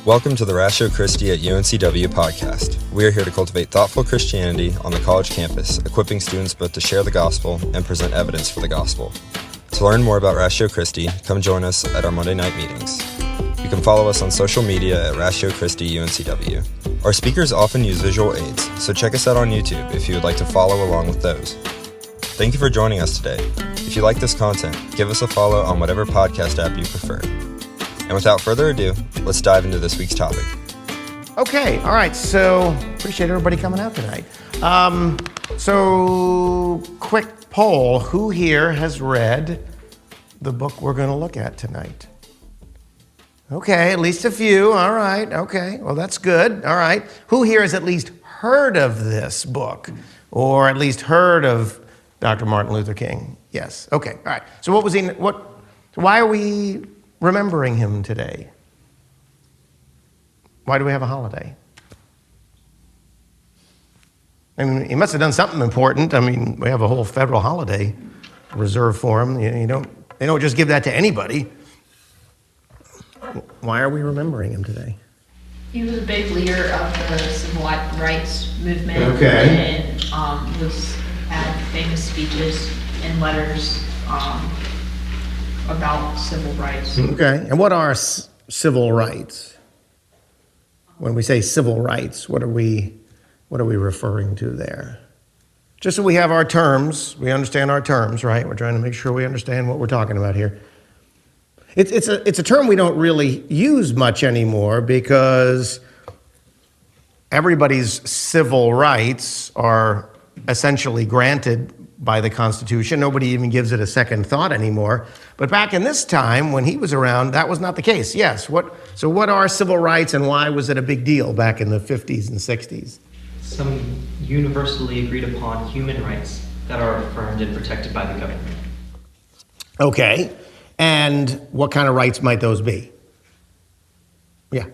Welcome to the Ratio Christi at UNCW podcast. We are here to cultivate thoughtful Christianity on the college campus, equipping students both to share the gospel and present evidence for the gospel. To learn more about Ratio Christi, come join us at our Monday night meetings. You can follow us on social media at Ratio Christi UNCW. Our speakers often use visual aids, so check us out on YouTube if you would like to follow along with those. Thank you for joining us today. If you like this content, give us a follow on whatever podcast app you prefer. And without further ado, let's dive into this week's topic. Okay, all right, so appreciate everybody coming out tonight. So quick poll, who here has read the book we're going to look at tonight? Okay, at least a few, all right, okay, well that's good, all right. Who here has at least heard of this book, or at least heard of Dr. Martin Luther King? Yes, okay, all right. So why are we remembering him today? Why do we have a holiday? I mean, he must have done something important. I mean, we have a whole federal holiday reserved for him. They don't just give that to anybody. Why are we remembering him today? He was a big leader of the civil rights movement. Okay. And had famous speeches and letters about civil rights. Okay, and what are civil rights? When we say civil rights, what are we referring to there? Just so we have our terms, we understand our terms, right? We're trying to make sure we understand what we're talking about here. It's a term we don't really use much anymore because everybody's civil rights are essentially granted by the Constitution. Nobody even gives it a second thought anymore. But back in this time, when he was around, that was not the case. Yes, what are civil rights and why was it a big deal back in the 50s and 60s? Some universally agreed upon human rights that are affirmed and protected by the government. Okay, and what kind of rights might those be? Yeah.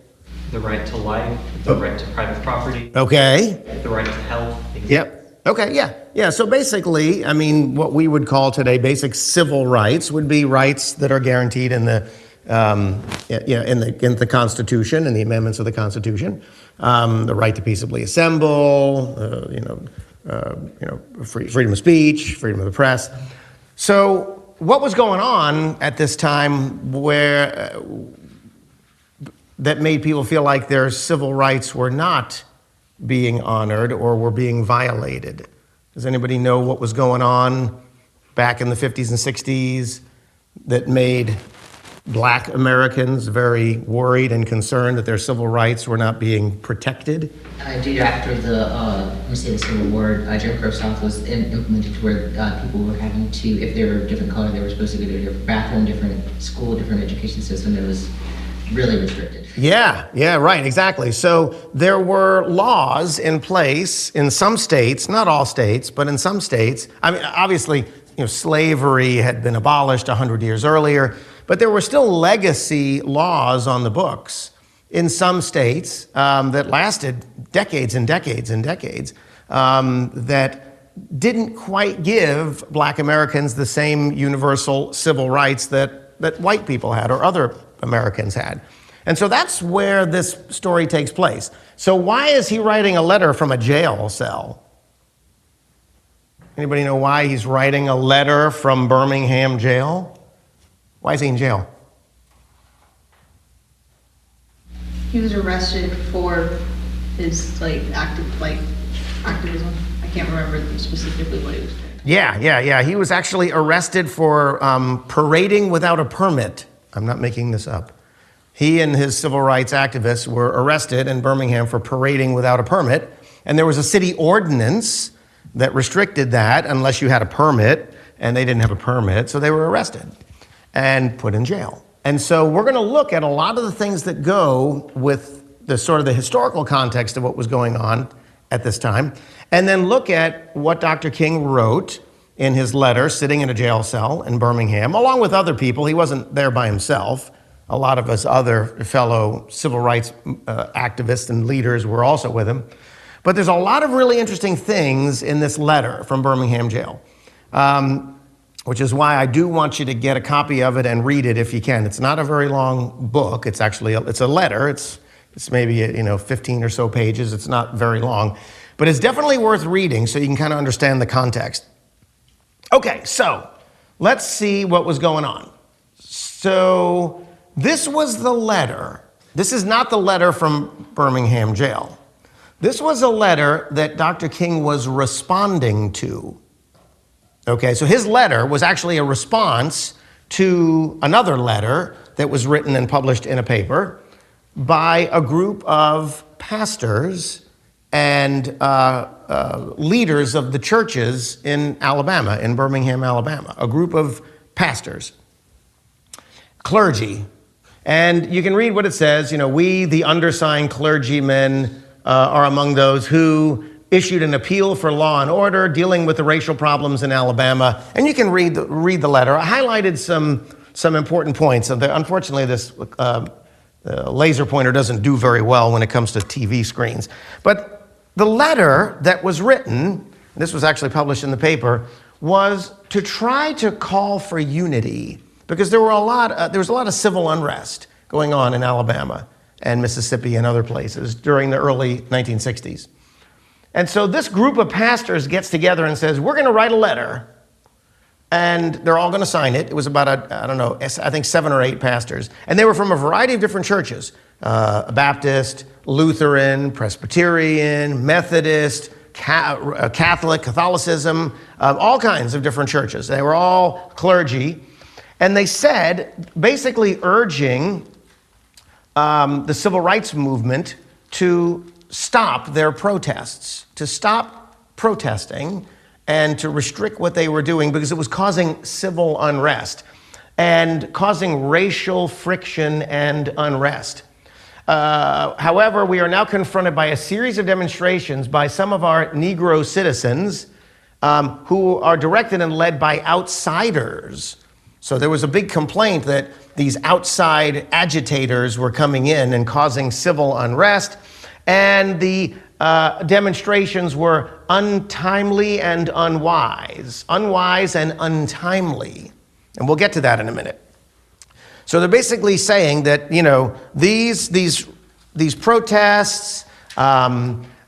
The right to life, the right to private property. Okay. The right to health. Yep. Okay, yeah. So basically, I mean, what we would call today basic civil rights would be rights that are guaranteed in the in the Constitution and the amendments of the Constitution. The right to peaceably assemble, freedom of speech, freedom of the press. So what was going on at this time where that made people feel like their civil rights were not being honored or were being violated? Does anybody know what was going on back in the 50s and 60s that made Black Americans very worried and concerned that their civil rights were not being protected? Due after the Civil War, Jim Crow South was implemented to where people were having to, if they were of different color, they were supposed to go to a different bathroom, different school, different education system. It was really restricted. Yeah, right, exactly. So there were laws in place in some states, not all states, but in some states. I mean, obviously, slavery had been abolished 100 years earlier, but there were still legacy laws on the books in some states that lasted decades and decades and decades that didn't quite give Black Americans the same universal civil rights that white people had or other Americans had. And so that's where this story takes place. So why is he writing a letter from a jail cell? Anybody know why he's writing a letter from Birmingham jail? Why is he in jail? He was arrested for his activism. I can't remember specifically what he was doing. Yeah. He was actually arrested for parading without a permit. I'm not making this up. He and his civil rights activists were arrested in Birmingham for parading without a permit. And there was a city ordinance that restricted that unless you had a permit, and they didn't have a permit, so they were arrested and put in jail. And so we're going to look at a lot of the things that go with the sort of the historical context of what was going on at this time, and then look at what Dr. King wrote in his letter sitting in a jail cell in Birmingham, along with other people. He wasn't there by himself. A lot of us other fellow civil rights activists and leaders were also with him. But there's a lot of really interesting things in this letter from Birmingham jail, which is why I do want you to get a copy of it and read it if you can. It's not a very long book. It's actually it's a letter. It's It's maybe 15 or so pages. It's not very long, but it's definitely worth reading so you can kind of understand the context. Okay, so let's see what was going on. So this was the letter. This is not the letter from Birmingham jail. This was a letter that Dr. King was responding to. Okay, so his letter was actually a response to another letter that was written and published in a paper by a group of pastors and leaders of the churches in Alabama, in Birmingham, Alabama. A group of pastors, clergy. And you can read what it says. We, the undersigned clergymen, are among those who issued an appeal for law and order dealing with the racial problems in Alabama. And you can read the letter. I highlighted some important points. Unfortunately, this laser pointer doesn't do very well when it comes to TV screens. But the letter that was written, this was actually published in the paper, was to try to call for unity, because there was a lot of civil unrest going on in Alabama and Mississippi and other places during the early 1960s. And so this group of pastors gets together and says, we're going to write a letter, and they're all going to sign it. It was about, I think 7 or 8 pastors. And they were from a variety of different churches, Baptist, Lutheran, Presbyterian, Methodist, Catholicism, all kinds of different churches. They were all clergy. And they said, basically urging the civil rights movement to stop their protests, to stop protesting and to restrict what they were doing because it was causing civil unrest and causing racial friction and unrest. However, we are now confronted by a series of demonstrations by some of our Negro citizens who are directed and led by outsiders. So there was a big complaint that these outside agitators were coming in and causing civil unrest, and the demonstrations were untimely and unwise and untimely. And we'll get to that in a minute. So they're basically saying that, these protests,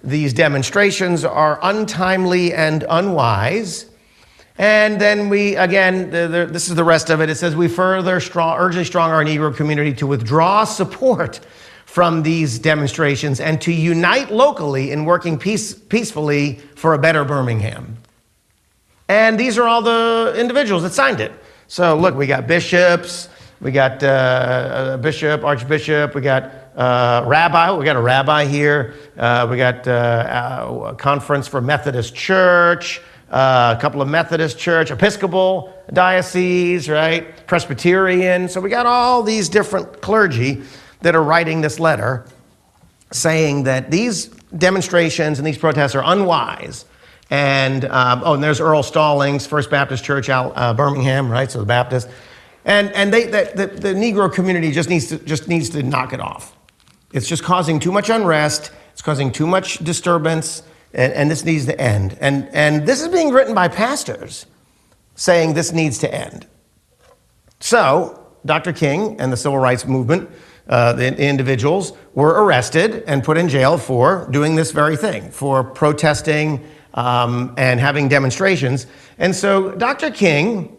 these demonstrations are untimely and unwise. And then this is the rest of it. It says, we further urge our Negro community to withdraw support from these demonstrations and to unite locally in working peacefully for a better Birmingham. And these are all the individuals that signed it. So look, we got bishops, we got bishop, archbishop, we got rabbi, we got a rabbi here, we got a conference for Methodist Church, a couple of Methodist Church, Episcopal diocese, right? Presbyterian. So we got all these different clergy that are writing this letter saying that these demonstrations and these protests are unwise. And there's Earl Stallings, First Baptist Church, Birmingham, right? So the Baptist. And the Negro community just needs to knock it off. It's just causing too much unrest. It's causing too much disturbance. And this needs to end. And this is being written by pastors saying this needs to end. So Dr. King and the civil rights movement, the individuals, were arrested and put in jail for doing this very thing, for protesting and having demonstrations. And so Dr. King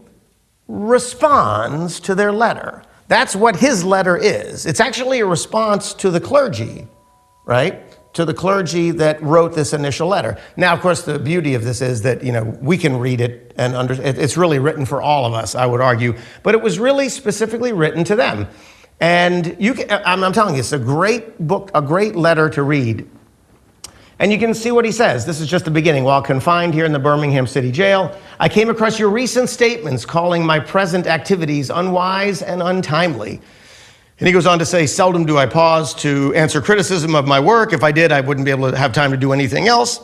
responds to their letter. That's what his letter is. It's actually a response to the clergy, right? To the clergy that wrote this initial letter. Now, of course, the beauty of this is that, we can read it and it's really written for all of us, I would argue, but it was really specifically written to them. And I'm telling you, it's a great book, a great letter to read. And you can see what he says. This is just the beginning. While confined here in the Birmingham City Jail, I came across your recent statements calling my present activities unwise and untimely. And he goes on to say, seldom do I pause to answer criticism of my work. If I did, I wouldn't be able to have time to do anything else.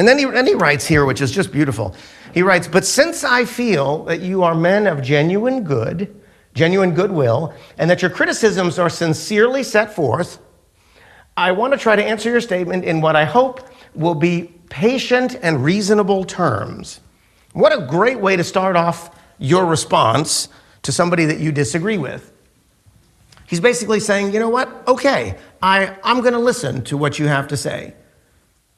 And then he writes here, which is just beautiful. He writes, but since I feel that you are men of genuine goodwill, and that your criticisms are sincerely set forth, I want to try to answer your statement in what I hope will be patient and reasonable terms. What a great way to start off your response to somebody that you disagree with. He's basically saying, you know what? Okay, I'm going to listen to what you have to say.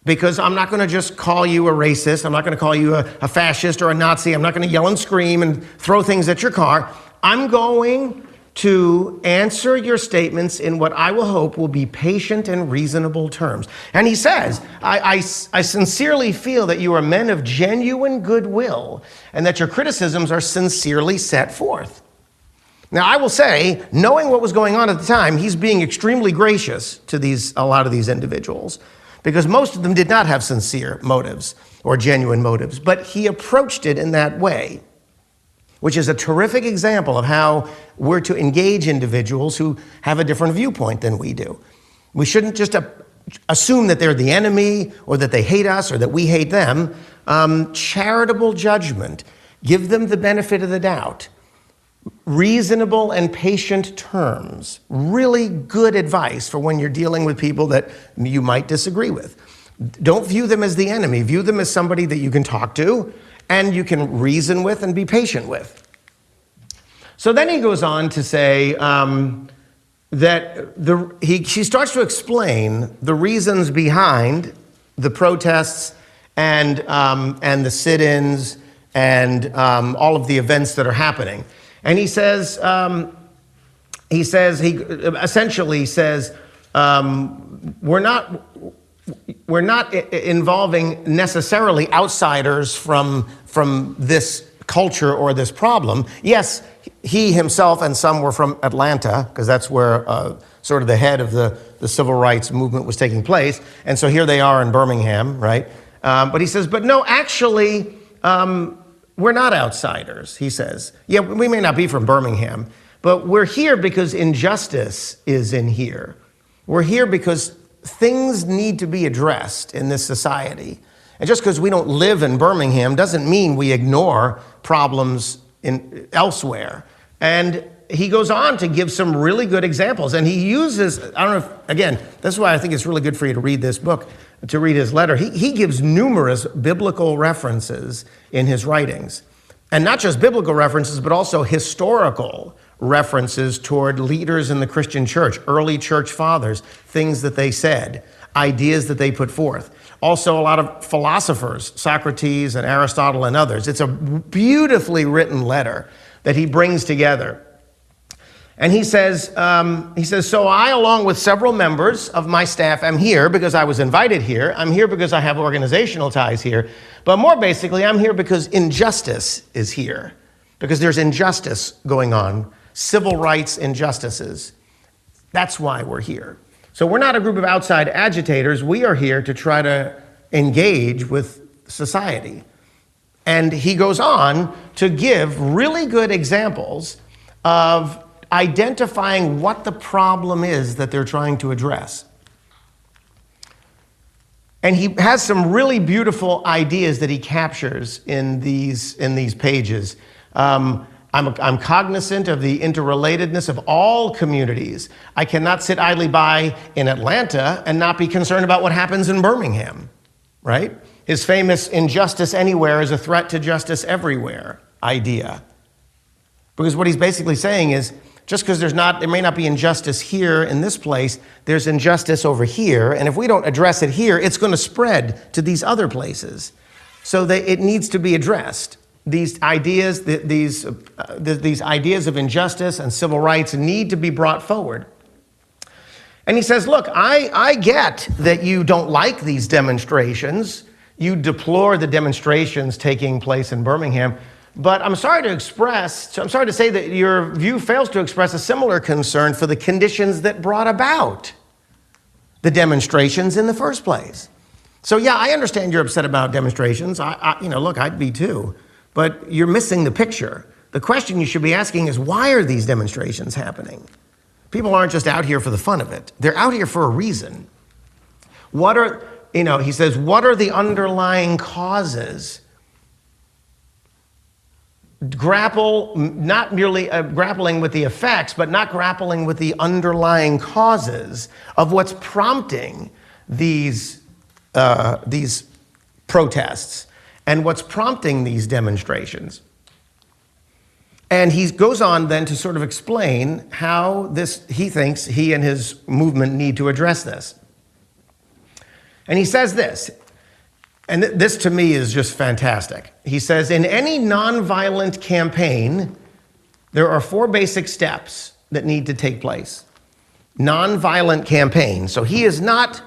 Because I'm not going to just call you a racist. I'm not going to call you a fascist or a Nazi. I'm not going to yell and scream and throw things at your car. I'm going to answer your statements in what I will hope will be patient and reasonable terms. And he says, I sincerely feel that you are men of genuine goodwill and that your criticisms are sincerely set forth. Now, I will say, knowing what was going on at the time, he's being extremely gracious to a lot of these individuals, because most of them did not have sincere motives or genuine motives, but he approached it in that way, which is a terrific example of how we're to engage individuals who have a different viewpoint than we do. We shouldn't just assume that they're the enemy or that they hate us or that we hate them. Charitable judgment, give them the benefit of the doubt. Reasonable and patient terms, really good advice for when you're dealing with people that you might disagree with. Don't view them as the enemy, view them as somebody that you can talk to and you can reason with and be patient with. So then he goes on to say that she starts to explain the reasons behind the protests and the sit-ins and all of the events that are happening. And he essentially says, we're not involving necessarily outsiders from this culture or this problem. Yes, he himself and some were from Atlanta, because that's where sort of the head of the civil rights movement was taking place. And so here they are in Birmingham, right? But he says, but no, actually, we're not outsiders, he says. Yeah, we may not be from Birmingham, but we're here because injustice is in here. We're here because things need to be addressed in this society. And just because we don't live in Birmingham doesn't mean we ignore problems elsewhere. And he goes on to give some really good examples. And he uses, I don't know if, again, that's why I think it's really good for you to read this book, to read his letter. He gives numerous biblical references in his writings. And not just biblical references, but also historical references toward leaders in the Christian church, early church fathers, things that they said, ideas that they put forth. Also a lot of philosophers, Socrates and Aristotle and others. It's a beautifully written letter that he brings together. And he says, so I, along with several members of my staff, am here because I was invited here. I'm here because I have organizational ties here. But more basically, I'm here because injustice is here. Because there's injustice going on, civil rights injustices. That's why we're here. So we're not a group of outside agitators. We are here to try to engage with society. And he goes on to give really good examples of identifying what the problem is that they're trying to address. And he has some really beautiful ideas that he captures in these pages. I'm cognizant of the interrelatedness of all communities. I cannot sit idly by in Atlanta and not be concerned about what happens in Birmingham, right? His famous injustice anywhere is a threat to justice everywhere idea. Because what he's basically saying is, just because there may not be injustice here in this place, there's injustice over here. And if we don't address it here, it's going to spread to these other places. So it needs to be addressed. These ideas, these ideas of injustice and civil rights need to be brought forward. And he says, look, I get that you don't like these demonstrations. You deplore the demonstrations taking place in Birmingham. But I'm sorry to say that your view fails to express a similar concern for the conditions that brought about the demonstrations in the first place. So yeah, I understand you're upset about demonstrations. Look, I'd be too. But you're missing the picture. The question you should be asking is, why are these demonstrations happening? People aren't just out here for the fun of it. They're out here for a reason. He says, what are the underlying causes? Not merely grappling with the effects, but not grappling with the underlying causes of what's prompting these protests and what's prompting these demonstrations. And he goes on then to sort of explain how he thinks he and his movement need to address this. And he says this, and this to me is just fantastic. He says, in any nonviolent campaign, there are 4 basic steps that need to take place. Nonviolent campaign. So he is not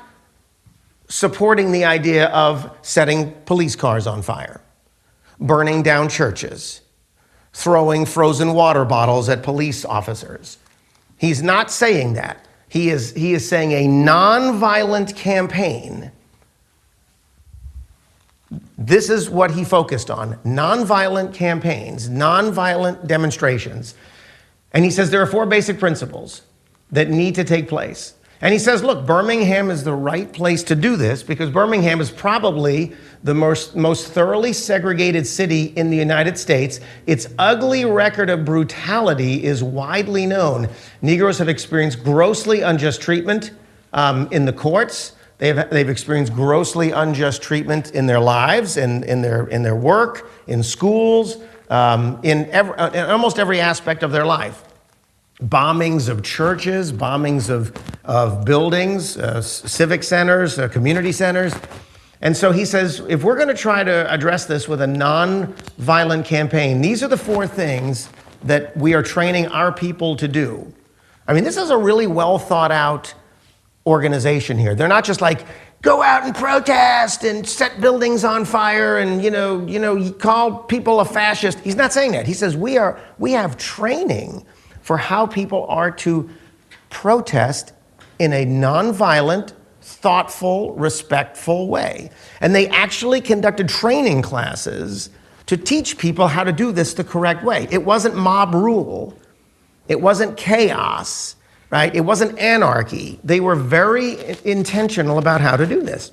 supporting the idea of setting police cars on fire, burning down churches, throwing frozen water bottles at police officers. He's not saying that. He is saying a nonviolent campaign. This is what he focused on. Nonviolent campaigns, nonviolent demonstrations. And he says there are 4 basic principles that need to take place. And he says, look, Birmingham is the right place to do this because Birmingham is probably the most thoroughly segregated city in the United States. Its ugly record of brutality is widely known. Negroes have experienced grossly unjust treatment in the courts. They've experienced grossly unjust treatment in their lives, in their work, in schools, in almost every aspect of their life. Bombings of churches, bombings of buildings, civic centers, community centers. And so he says, if we're going to try to address this with a non-violent campaign, these are the 4 things that we are training our people to do. I mean, this is a really well thought out organization here. They're not just like, go out and protest and set buildings on fire and, you call people a fascist. He's not saying that. He says, we have training for how people are to protest in a nonviolent, thoughtful, respectful way. And they actually conducted training classes to teach people how to do this the correct way. It wasn't mob rule. It wasn't chaos, right? It wasn't anarchy. They were very intentional about how to do this.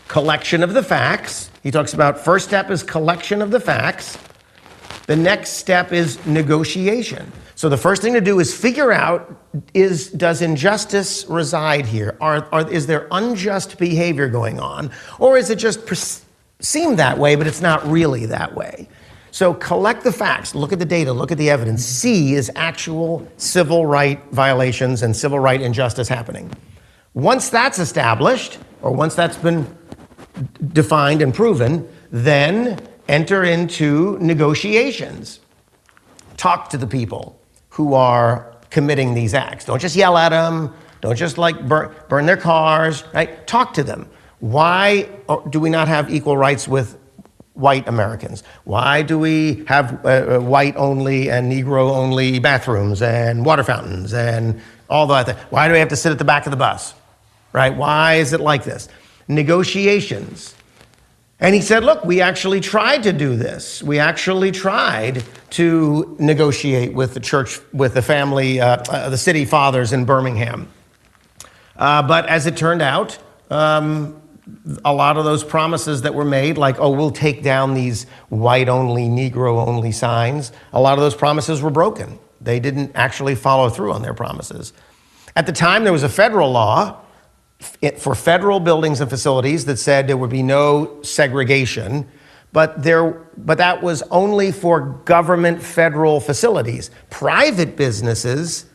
Collection of the facts. He talks about first step is collection of the facts. The next step is negotiation. So the first thing to do is figure out, does injustice reside here? Is there unjust behavior going on? Or is it just seem that way, but it's not really that way? So collect the facts, look at the data, look at the evidence. C is actual civil right violations and civil right injustice happening. Once that's established, or once that's been defined and proven, then enter into negotiations. Talk to the people who are committing these acts. Don't just yell at them. Don't just burn their cars, right? Talk to them. Why do we not have equal rights with white Americans? Why do we have white only and Negro only bathrooms and water fountains and all that? Why do we have to sit at the back of the bus, right? Why is it like this? Negotiations. And he said, look, we actually tried to do this. We actually tried to negotiate with the church, with the family, the city fathers in Birmingham. But as it turned out, a lot of those promises that were made, like, oh, we'll take down these white-only, Negro-only signs, a lot of those promises were broken. They didn't actually follow through on their promises. At the time, there was a federal law for federal buildings and facilities that said there would be no segregation, but that was only for government federal facilities. Private businesses,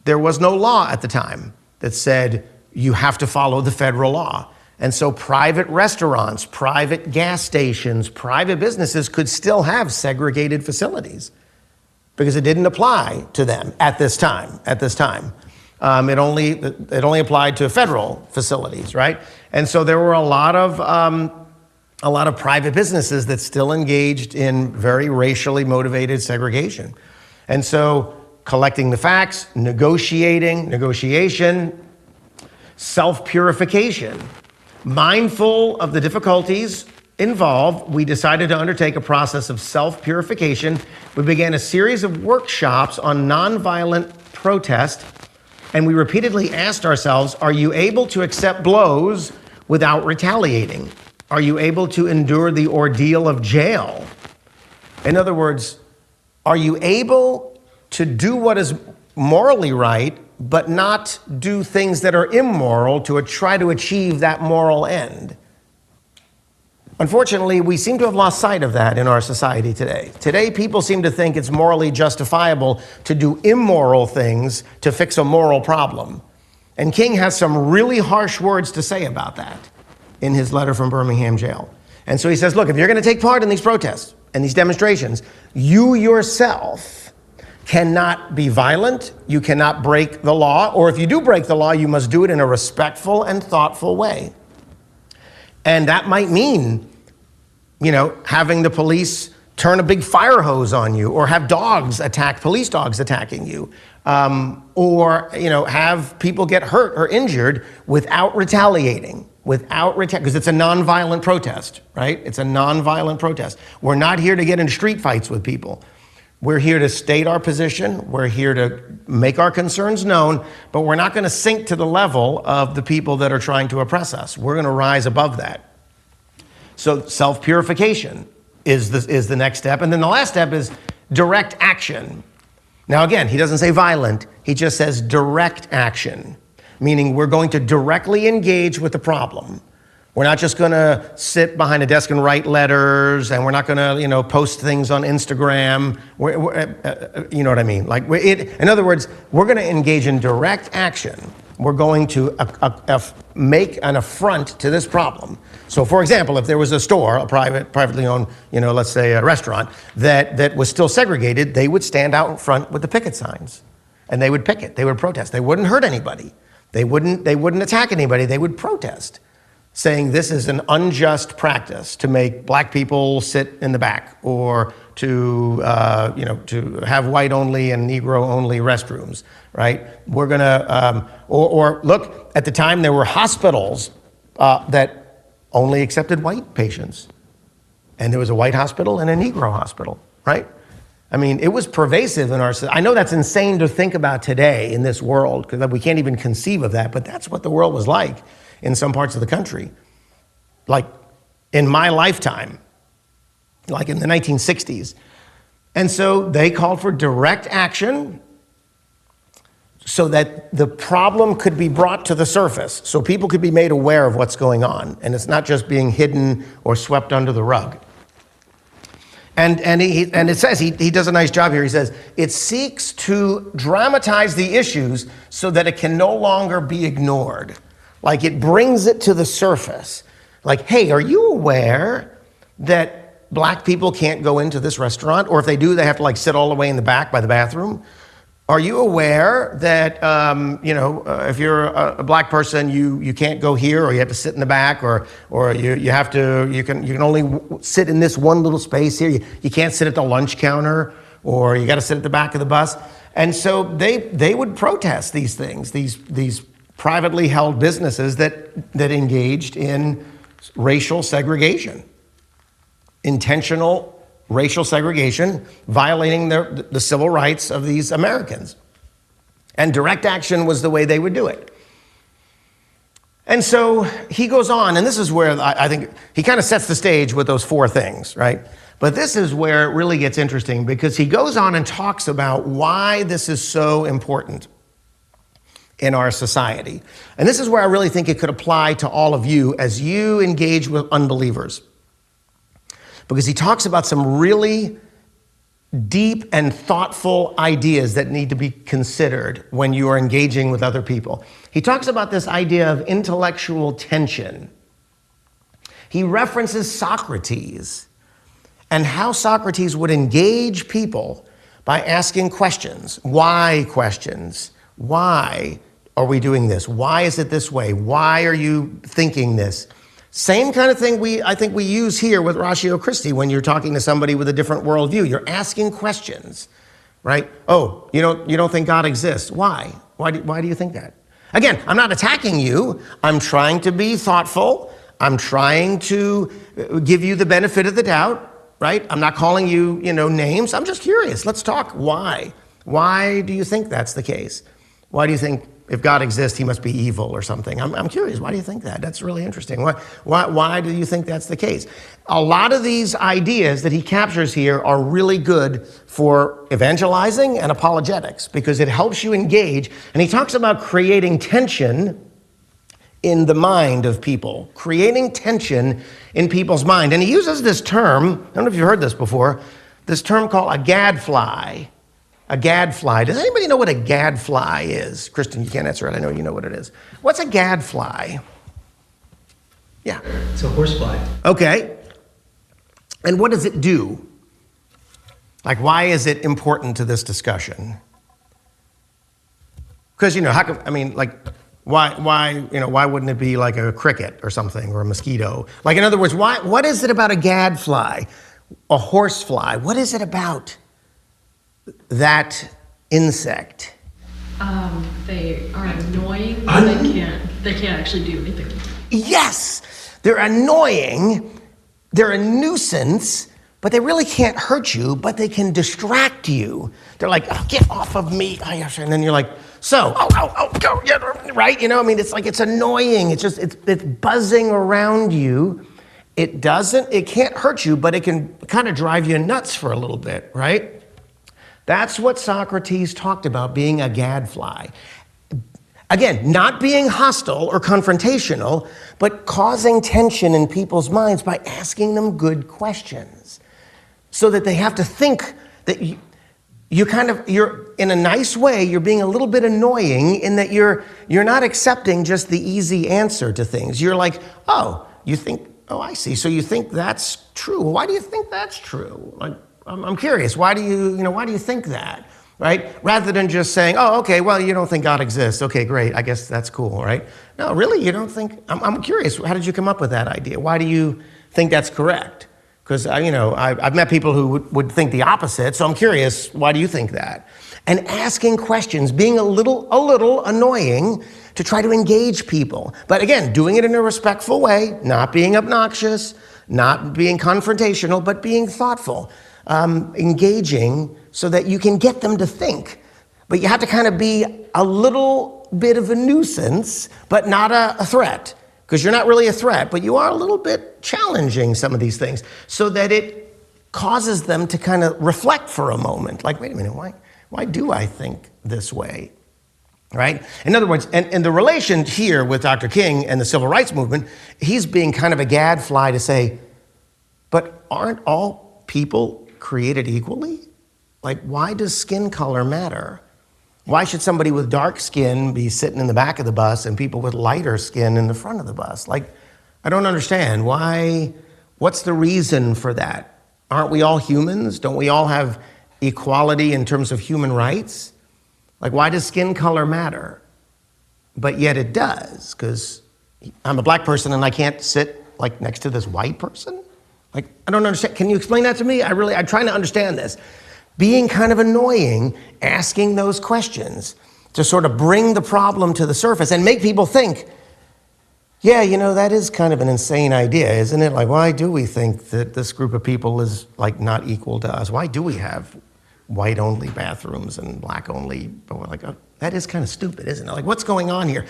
there was no law at the time that said you have to follow the federal law. And so private restaurants, private gas stations, private businesses could still have segregated facilities because it didn't apply to them at this time. It only applied to federal facilities, right? And so there were a lot of private businesses that still engaged in very racially motivated segregation. And so collecting the facts, negotiation, self-purification. Mindful of the difficulties involved, we decided to undertake a process of self-purification. We began a series of workshops on nonviolent protest. And we repeatedly asked ourselves, are you able to accept blows without retaliating? Are you able to endure the ordeal of jail? In other words, are you able to do what is morally right, but not do things that are immoral to try to achieve that moral end? Unfortunately, we seem to have lost sight of that in our society today. Today, people seem to think it's morally justifiable to do immoral things to fix a moral problem. And King has some really harsh words to say about that in his letter from Birmingham jail. And so he says, look, if you're going to take part in these protests and these demonstrations, you yourself cannot be violent, you cannot break the law, or if you do break the law, you must do it in a respectful and thoughtful way. And that might mean, having the police turn a big fire hose on you, or have police dogs attacking you, or have people get hurt or injured without retaliating, because it's a nonviolent protest, right? It's a nonviolent protest. We're not here to get in street fights with people. We're here to state our position. We're here to make our concerns known, but we're not going to sink to the level of the people that are trying to oppress us. We're going to rise above that. So self-purification is the next step. And then the last step is direct action. Now, again, he doesn't say violent. He just says direct action, meaning we're going to directly engage with the problem. We're not just going to sit behind a desk and write letters, and we're not going to, post things on Instagram. You know what I mean? In other words, we're going to engage in direct action. We're going to make an affront to this problem. So, for example, if there was a store, a privately owned, let's say a restaurant that was still segregated, they would stand out in front with the picket signs, and they would picket. They would protest. They wouldn't hurt anybody. They wouldn't attack anybody. They would protest, saying this is an unjust practice to make black people sit in the back, or to have white only and Negro only restrooms, right? We're gonna, or look, at the time there were hospitals that only accepted white patients, and there was a white hospital and a Negro hospital, right? I mean, it was pervasive in our society. I know that's insane to think about today in this world, because we can't even conceive of that, but that's what the world was like in some parts of the country. Like in my lifetime, like in the 1960s. And so they called for direct action so that the problem could be brought to the surface, so people could be made aware of what's going on, and it's not just being hidden or swept under the rug. And it says, he does a nice job here. He says, it seeks to dramatize the issues so that it can no longer be ignored. Like it brings it to the surface. Like, hey, are you aware that black people can't go into this restaurant? Or if they do, they have to sit all the way in the back by the bathroom? Are you aware that, if you're a black person, you can't go here, or you have to sit in the back, or you can only sit in this one little space here. You can't sit at the lunch counter, or you got to sit at the back of the bus. And so they would protest these things, these privately held businesses that engaged in racial segregation, intentional racial segregation, violating the civil rights of these Americans. And direct action was the way they would do it. And so he goes on, and this is where I think he kind of sets the stage with those four things, right? But this is where it really gets interesting, because he goes on and talks about why this is so important in our society. And this is where I really think it could apply to all of you as you engage with unbelievers. Because he talks about some really deep and thoughtful ideas that need to be considered when you are engaging with other people. He talks about this idea of intellectual tension. He references Socrates and how Socrates would engage people by asking questions. Why questions? Why are we doing this? Why is it this way? Why are you thinking this? Same kind of thing I think we use here with Ratio Christi when you're talking to somebody with a different worldview. You're asking questions, right? Oh, you don't think God exists. Why? Why do you think that? Again, I'm not attacking you. I'm trying to be thoughtful. I'm trying to give you the benefit of the doubt, right? I'm not calling you, names. I'm just curious. Let's talk. Why? Why do you think that's the case? Why do you think if God exists, he must be evil or something? I'm curious. Why do you think that? That's really interesting. Why do you think that's the case? A lot of these ideas that he captures here are really good for evangelizing and apologetics, because it helps you engage. And he talks about creating tension in the mind of people, creating tension in people's mind. And he uses this term, I don't know if you've heard this before, this term called a gadfly. A gadfly. Does anybody know what a gadfly is? Kristen, you can't answer it. I know you know what it is. What's a gadfly? Yeah. It's a horsefly. Okay. And what does it do? Like, why is it important to this discussion? Because, how come, why wouldn't it be like a cricket or something, or a mosquito? Like, in other words, what is it about a gadfly, a horsefly? What is it about that insect? They are annoying, but they can't actually do anything. Yes, they're annoying, they're a nuisance, but they really can't hurt you, but they can distract you. They're like, oh, get off of me. And then you're like, go, yeah, right? It's annoying. It's buzzing around you. It can't hurt you, but it can kind of drive you nuts for a little bit, right? That's what Socrates talked about, being a gadfly. Again, not being hostile or confrontational, but causing tension in people's minds by asking them good questions, so that they have to think that you're in a nice way, you're being a little bit annoying in that you're not accepting just the easy answer to things. You're like, oh, I see. So you think that's true. Why do you think that's true? Like, I'm curious. Why do you think that? Right? Rather than just saying, oh, okay, well, you don't think God exists. Okay, great. I guess that's cool, right? No, really, you don't think? I'm curious. How did you come up with that idea? Why do you think that's correct? Because, I've met people who would think the opposite, so I'm curious, why do you think that? And asking questions, being a little annoying to try to engage people. But again, doing it in a respectful way, not being obnoxious, not being confrontational, but being thoughtful, engaging so that you can get them to think. But you have to kind of be a little bit of a nuisance, but not a threat. Because you're not really a threat, but you are a little bit challenging some of these things, so that it causes them to kind of reflect for a moment. Like, wait a minute, why do I think this way? Right? In other words, and the relation here with Dr. King and the civil rights movement, he's being kind of a gadfly to say, but aren't all people created equally? Like, why does skin color matter? Why should somebody with dark skin be sitting in the back of the bus and people with lighter skin in the front of the bus? Like, I don't understand. Why? What's the reason for that? Aren't we all humans? Don't we all have equality in terms of human rights? Like, why does skin color matter? But yet it does, because I'm a black person and I can't sit like next to this white person? Like, I don't understand. Can you explain that to me? I'm trying to understand this. Being kind of annoying, asking those questions to sort of bring the problem to the surface and make people think, yeah, that is kind of an insane idea, isn't it? Like, why do we think that this group of people is like not equal to us? Why do we have white-only bathrooms and black-only? But we're like, oh, that is kind of stupid, isn't it? Like, what's going on here?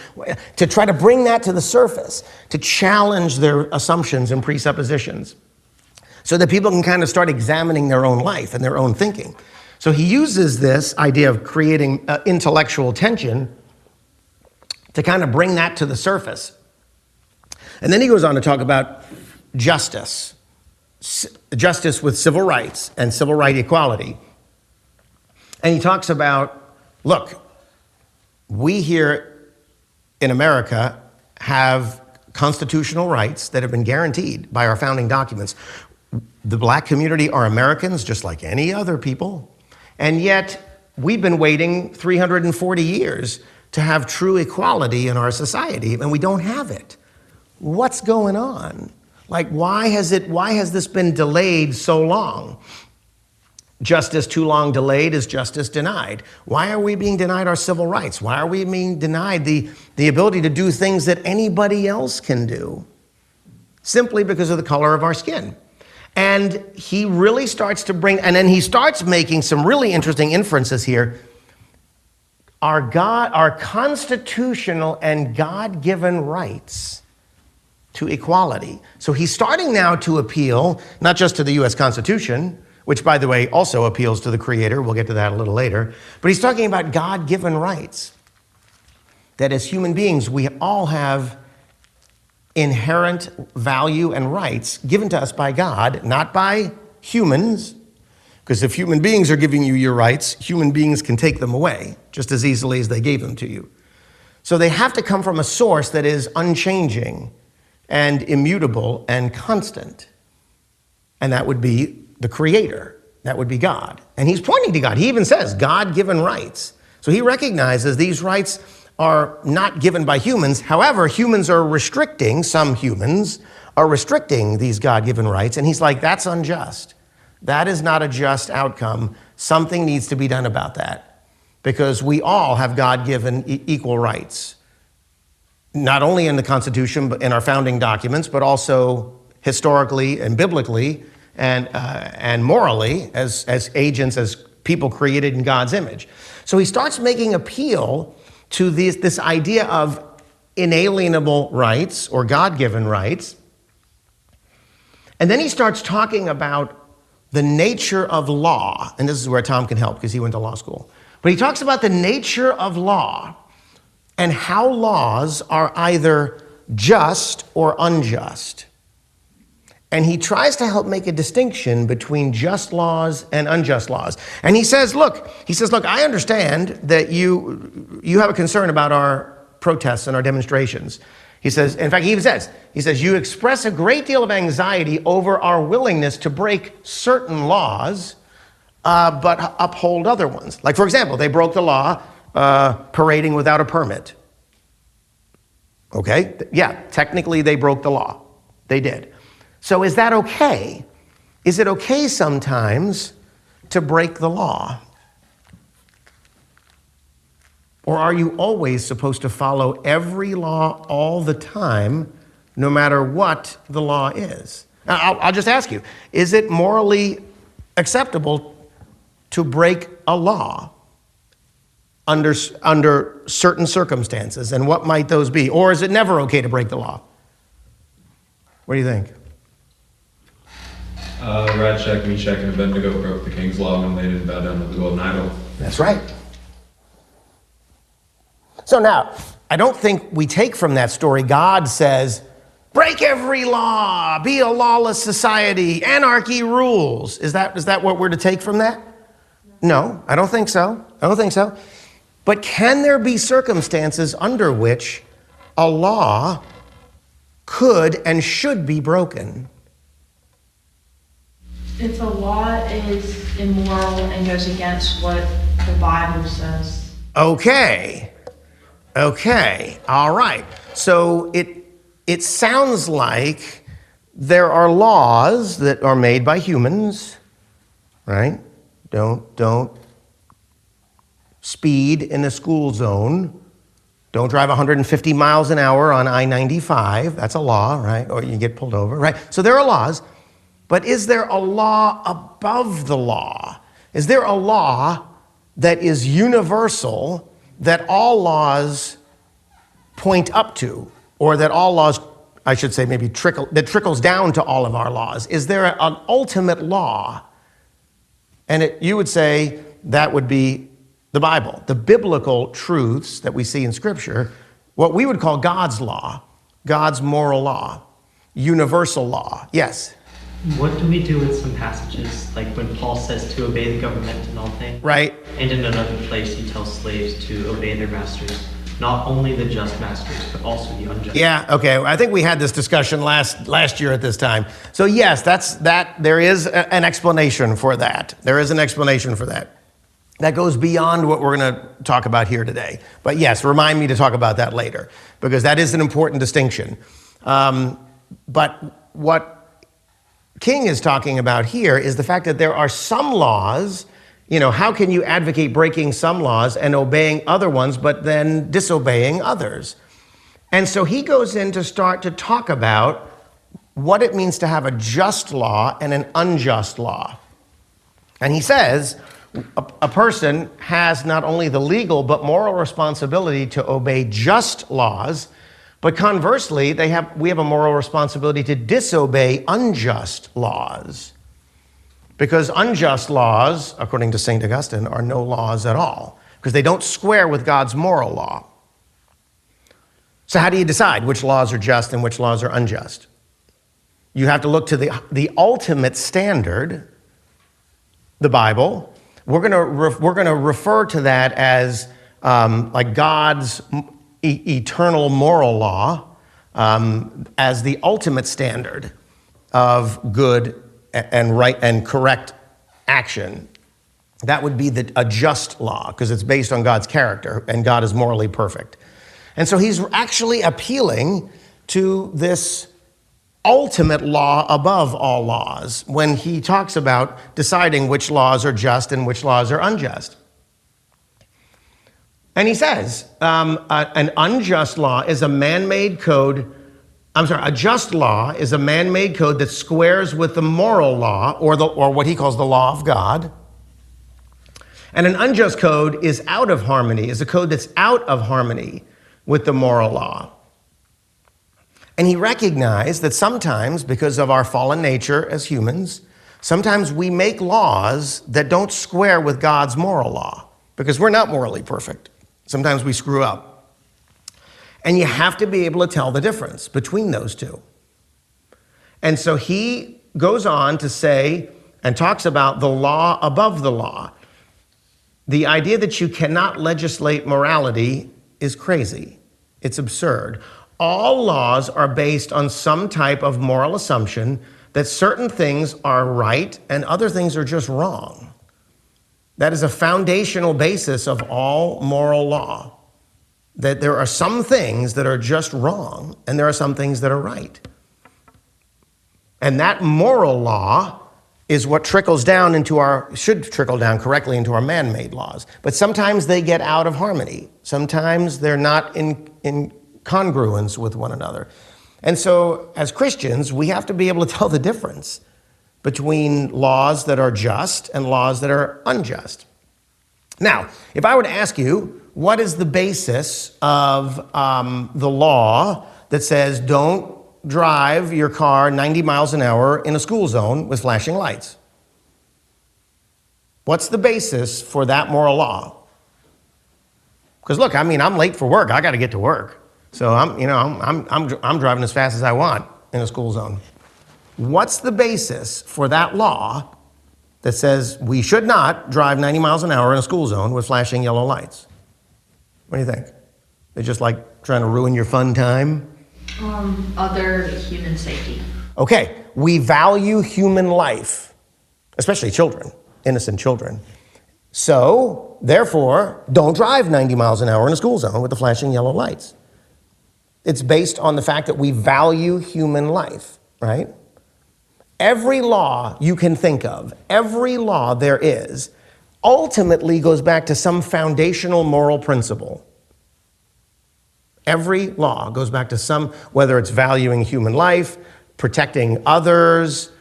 To try to bring that to the surface, to challenge their assumptions and presuppositions, so that people can kind of start examining their own life and their own thinking. So he uses this idea of creating intellectual tension to kind of bring that to the surface. And then he goes on to talk about justice with civil rights and civil right equality. And he talks about, look, we here in America have constitutional rights that have been guaranteed by our founding documents. The black community are Americans just like any other people. And yet we've been waiting 340 years to have true equality in our society, and we don't have it. What's going on? Like, why has this been delayed so long? Justice too long delayed is justice denied. Why are we being denied our civil rights? Why are we being denied the ability to do things that anybody else can do? Simply because of the color of our skin. And he really starts to and then he starts making some really interesting inferences here. Our constitutional and God-given rights to equality. So he's starting now to appeal, not just to the U.S. Constitution, which, by the way, also appeals to the Creator. We'll get to that a little later. But he's talking about God-given rights. That as human beings, we all have inherent value and rights given to us by God, not by humans. Because if human beings are giving you your rights, human beings can take them away just as easily as they gave them to you. So they have to come from a source that is unchanging and immutable and constant. And that would be the Creator. That would be God. And he's pointing to God. He even says God-given rights. So he recognizes these rights are not given by humans. However, humans are restricting, some humans are restricting these God-given rights. And he's like, that's unjust. That is not a just outcome. Something needs to be done about that, because we all have God-given equal rights, not only in the Constitution, but in our founding documents, but also historically and biblically and morally as agents, as people created in God's image. So he starts making appeal to this idea of inalienable rights or God-given rights. And then he starts talking about the nature of law, and this is where Tom can help because he went to law school. But he talks about the nature of law and how laws are either just or unjust. And he tries to help make a distinction between just laws and unjust laws. And he says, look, I understand that you have a concern about our protests and our demonstrations. He says, in fact, he even says, you express a great deal of anxiety over our willingness to break certain laws, but uphold other ones. Like, for example, they broke the law parading without a permit. Okay? Yeah, technically they broke the law. They did. So is that okay? Is it okay sometimes to break the law? Or are you always supposed to follow every law all the time, no matter what the law is? Now, I'll just ask you, is it morally acceptable to break a law under certain circumstances? And what might those be? Or is it never okay to break the law? What do you think? Radshak, Meshach, and Abednego broke the king's law when they didn't bow down to the golden idol. That's right. So now, I don't think we take from that story God says, break every law, be a lawless society, anarchy rules. Is that what we're to take from that? No, I don't think so. But can there be circumstances under which a law could and should be broken? If a law is immoral and goes against what the Bible says. Okay, all right. So it sounds like there are laws that are made by humans, right? Don't speed in a school zone. Don't drive 150 miles an hour on I-95. That's a law, right? Or you get pulled over, right? So there are laws. But is there a law above the law? Is there a law that is universal, that all laws point up to, or that all laws, I should say, maybe that trickles down to all of our laws? Is there an ultimate law? And you would say that would be the Bible, the biblical truths that we see in Scripture, what we would call God's law, God's moral law, universal law. Yes? What do we do with some passages, like when Paul says to obey the government in all things? Right. And in another place, he tells slaves to obey their masters, not only the just masters, but also the unjust. Yeah, okay. I think we had this discussion last year at this time. So yes, there is an explanation for that. There is an explanation for that. That goes beyond what we're going to talk about here today. But yes, remind me to talk about that later, because that is an important distinction. But what King is talking about here is the fact that there are some laws. How can you advocate breaking some laws and obeying other ones, but then disobeying others? And so he goes in to start to talk about what it means to have a just law and an unjust law. And he says a person has not only the legal but moral responsibility to obey just laws, but conversely, we have a moral responsibility to disobey unjust laws. Because unjust laws, according to St. Augustine, are no laws at all, because they don't square with God's moral law. So how do you decide which laws are just and which laws are unjust? You have to look to the ultimate standard, the Bible. We're going to refer to that as like God's eternal moral law as the ultimate standard of good and right and correct action. That would be a just law because it's based on God's character and God is morally perfect. And so he's actually appealing to this ultimate law above all laws when he talks about deciding which laws are just and which laws are unjust. And he says, an unjust law is a man-made code. A just law is a man-made code that squares with the moral law or what he calls the law of God. And an unjust code is a code that's out of harmony with the moral law. And he recognized that sometimes, because of our fallen nature as humans, sometimes we make laws that don't square with God's moral law because we're not morally perfect. Sometimes we screw up. And you have to be able to tell the difference between those two. And so he goes on to say and talks about the law above the law. The idea that you cannot legislate morality is crazy. It's absurd. All laws are based on some type of moral assumption that certain things are right and other things are just wrong. That is a foundational basis of all moral law, that there are some things that are just wrong and there are some things that are right. And that moral law is what should trickle down correctly into our man-made laws. But sometimes they get out of harmony. Sometimes they're not in congruence with one another. And so as Christians, we have to be able to tell the difference between laws that are just and laws that are unjust. Now, if I were to ask you, what is the basis of the law that says don't drive your car 90 miles an hour in a school zone with flashing lights? What's the basis for that moral law? Because look, I'm late for work. I got to get to work. So I'm driving as fast as I want in a school zone. What's the basis for that law that says we should not drive 90 miles an hour in a school zone with flashing yellow lights? What do you think? They're just like trying to ruin your fun time? Other human safety. Okay, we value human life, especially children, innocent children. So, therefore, don't drive 90 miles an hour in a school zone with the flashing yellow lights. It's based on the fact that we value human life, right? Every law you can think of, every law there is, ultimately goes back to some foundational moral principle. Every law goes back to whether it's valuing human life, protecting others,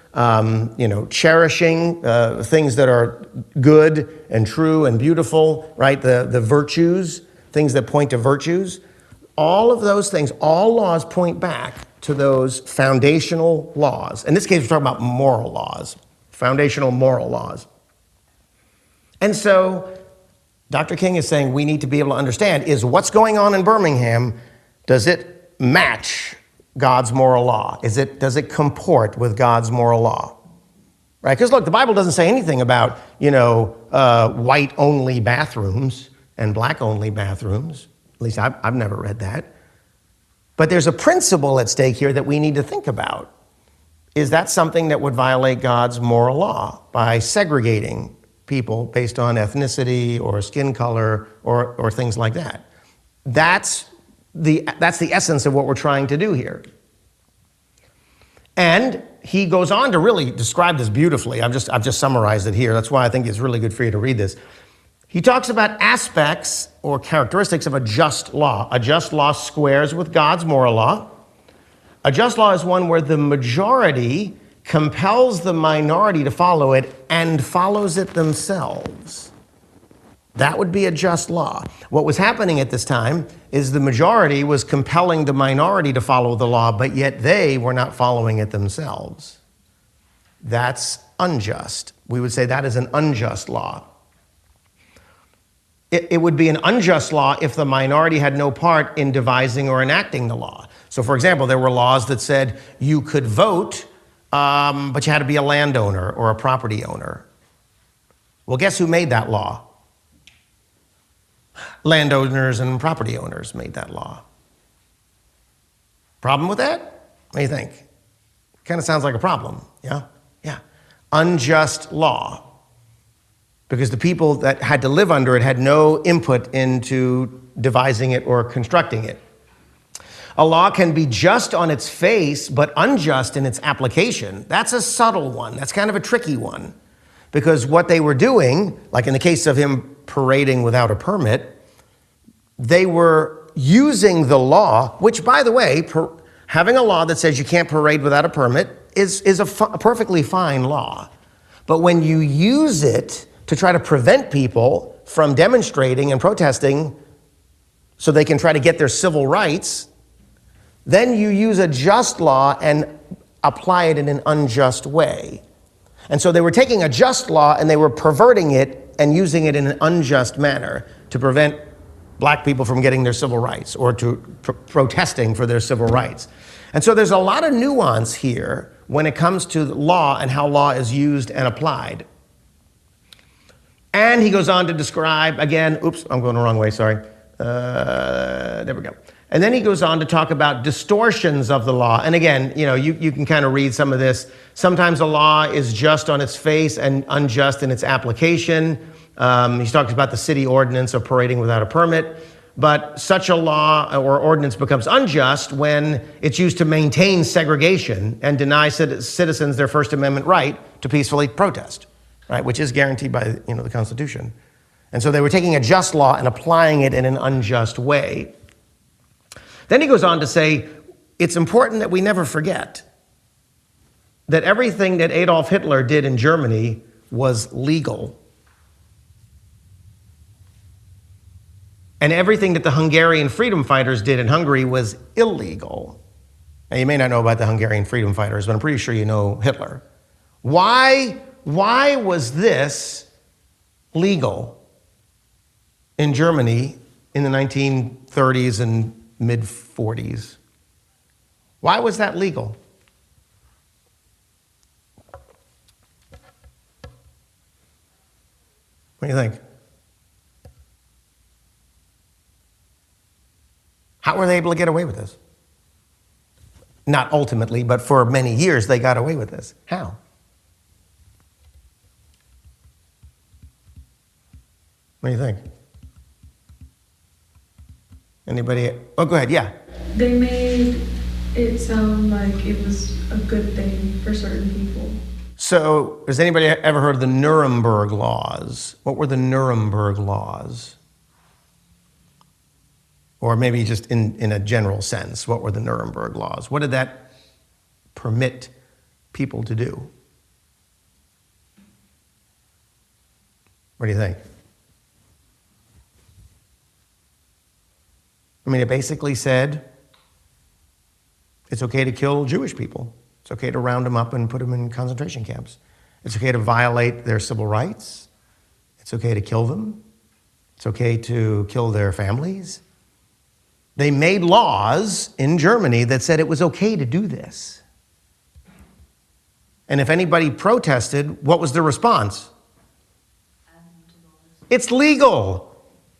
cherishing things that are good and true and beautiful, right? The virtues, things that point to virtues. All of those things, all laws point back to those foundational laws. In this case, we're talking about moral laws, foundational moral laws. And so Dr. King is saying we need to be able to understand is what's going on in Birmingham, does it match God's moral law? Does it comport with God's moral law? Right? Because look, the Bible doesn't say anything about, white-only bathrooms and black-only bathrooms. At least I've never read that. But there's a principle at stake here that we need to think about. Is that something that would violate God's moral law by segregating people based on ethnicity or skin color or things like that? That's the essence of what we're trying to do here. And he goes on to really describe this beautifully. I've just summarized it here. That's why I think it's really good for you to read this. He talks about aspects or characteristics of a just law. A just law squares with God's moral law. A just law is one where the majority compels the minority to follow it and follows it themselves. That would be a just law. What was happening at this time is the majority was compelling the minority to follow the law, but yet they were not following it themselves. That's unjust. We would say that is an unjust law. It would be an unjust law if the minority had no part in devising or enacting the law. So, for example, there were laws that said you could vote, but you had to be a landowner or a property owner. Well, guess who made that law? Landowners and property owners made that law. Problem with that? What do you think? Kind of sounds like a problem, yeah? Yeah. Unjust law. Because the people that had to live under it had no input into devising it or constructing it. A law can be just on its face, but unjust in its application. That's a subtle one. That's kind of a tricky one. Because what they were doing, like in the case of him parading without a permit, they were using the law, which, by the way, having a law that says you can't parade without a permit is a perfectly fine law. But when you use it to try to prevent people from demonstrating and protesting so they can try to get their civil rights, then you use a just law and apply it in an unjust way. And so they were taking a just law and they were perverting it and using it in an unjust manner to prevent black people from getting their civil rights or to protesting for their civil rights. And so there's a lot of nuance here when it comes to law and how law is used and applied. And he goes on to describe, again, oops, I'm going the wrong way, sorry. There we go. And then he goes on to talk about distortions of the law. And again, you can kind of read some of this. Sometimes a law is just on its face and unjust in its application. He talks about the city ordinance of parading without a permit. But such a law or ordinance becomes unjust when it's used to maintain segregation and deny citizens their First Amendment right to peacefully protest, right, which is guaranteed by the Constitution. And so they were taking a just law and applying it in an unjust way. Then he goes on to say, it's important that we never forget that everything that Adolf Hitler did in Germany was legal. And everything that the Hungarian freedom fighters did in Hungary was illegal. Now, you may not know about the Hungarian freedom fighters, but I'm pretty sure you know Hitler. Why was this legal in Germany in the 1930s and mid-40s? Why was that legal? What do you think? How were they able to get away with this? Not ultimately, but for many years they got away with this. How? What do you think? Anybody? Oh, go ahead, yeah. They made it sound like it was a good thing for certain people. So, has anybody ever heard of the Nuremberg laws? What were the Nuremberg laws? Or maybe just in a general sense, what were the Nuremberg laws? What did that permit people to do? What do you think? I mean, it basically said it's okay to kill Jewish people. It's okay to round them up and put them in concentration camps. It's okay to violate their civil rights. It's okay to kill them. It's okay to kill their families. They made laws in Germany that said it was okay to do this. And if anybody protested, what was the response? It's legal.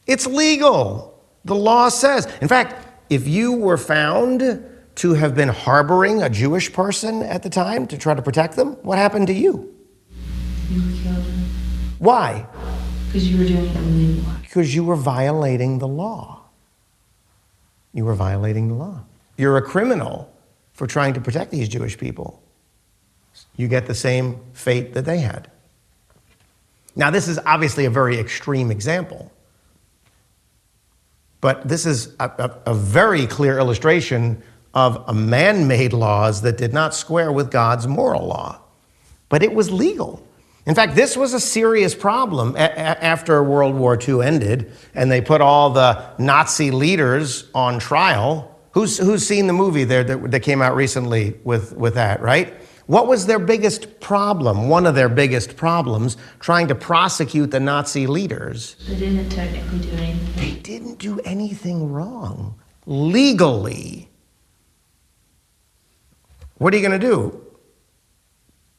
It's legal. The law says. In fact, if you were found to have been harboring a Jewish person at the time to try to protect them, what happened to you? You were killed. Why? Because you were doing it illegally. Because you were violating the law. You were violating the law. You're a criminal for trying to protect these Jewish people. You get the same fate that they had. Now, this is obviously a very extreme example, but this is a very clear illustration of a man-made laws that did not square with God's moral law. But it was legal. In fact, this was a serious problem after World War II ended, and they put all the Nazi leaders on trial. Who's seen the movie there that came out recently with that, right? What was their biggest problem? One of their biggest problems, trying to prosecute the Nazi leaders. They didn't technically do anything. They didn't do anything wrong. Legally. What are you going to do?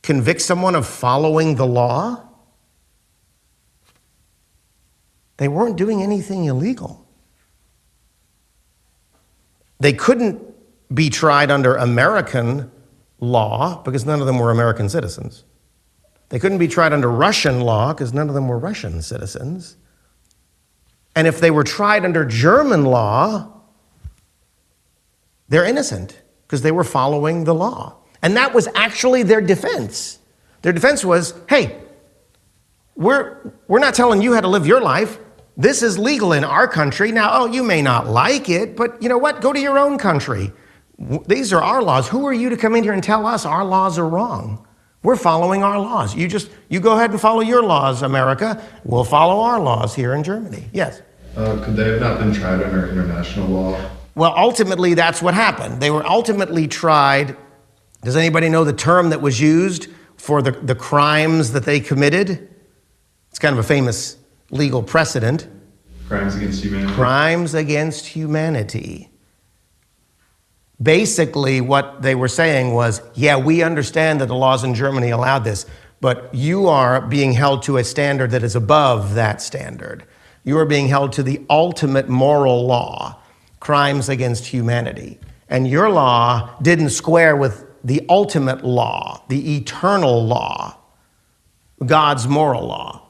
Convict someone of following the law? They weren't doing anything illegal. They couldn't be tried under American law because none of them were American citizens. They couldn't be tried under Russian law because none of them were Russian citizens. And if they were tried under German law, they're innocent because they were following the law. And that was actually their defense. Their defense was, hey, we're not telling you how to live your life. This is legal in our country. Now, you may not like it, but you know what? Go to your own country. These are our laws. Who are you to come in here and tell us our laws are wrong? We're following our laws. You go ahead and follow your laws, America. We'll follow our laws here in Germany. Yes? Could they have not been tried under international law? Well, ultimately, that's what happened. They were ultimately tried. Does anybody know the term that was used for the crimes that they committed? It's kind of a famous legal precedent. Crimes against humanity? Crimes against humanity. Basically, what they were saying was, yeah, we understand that the laws in Germany allowed this, but you are being held to a standard that is above that standard. You are being held to the ultimate moral law, crimes against humanity. And your law didn't square with the ultimate law, the eternal law, God's moral law.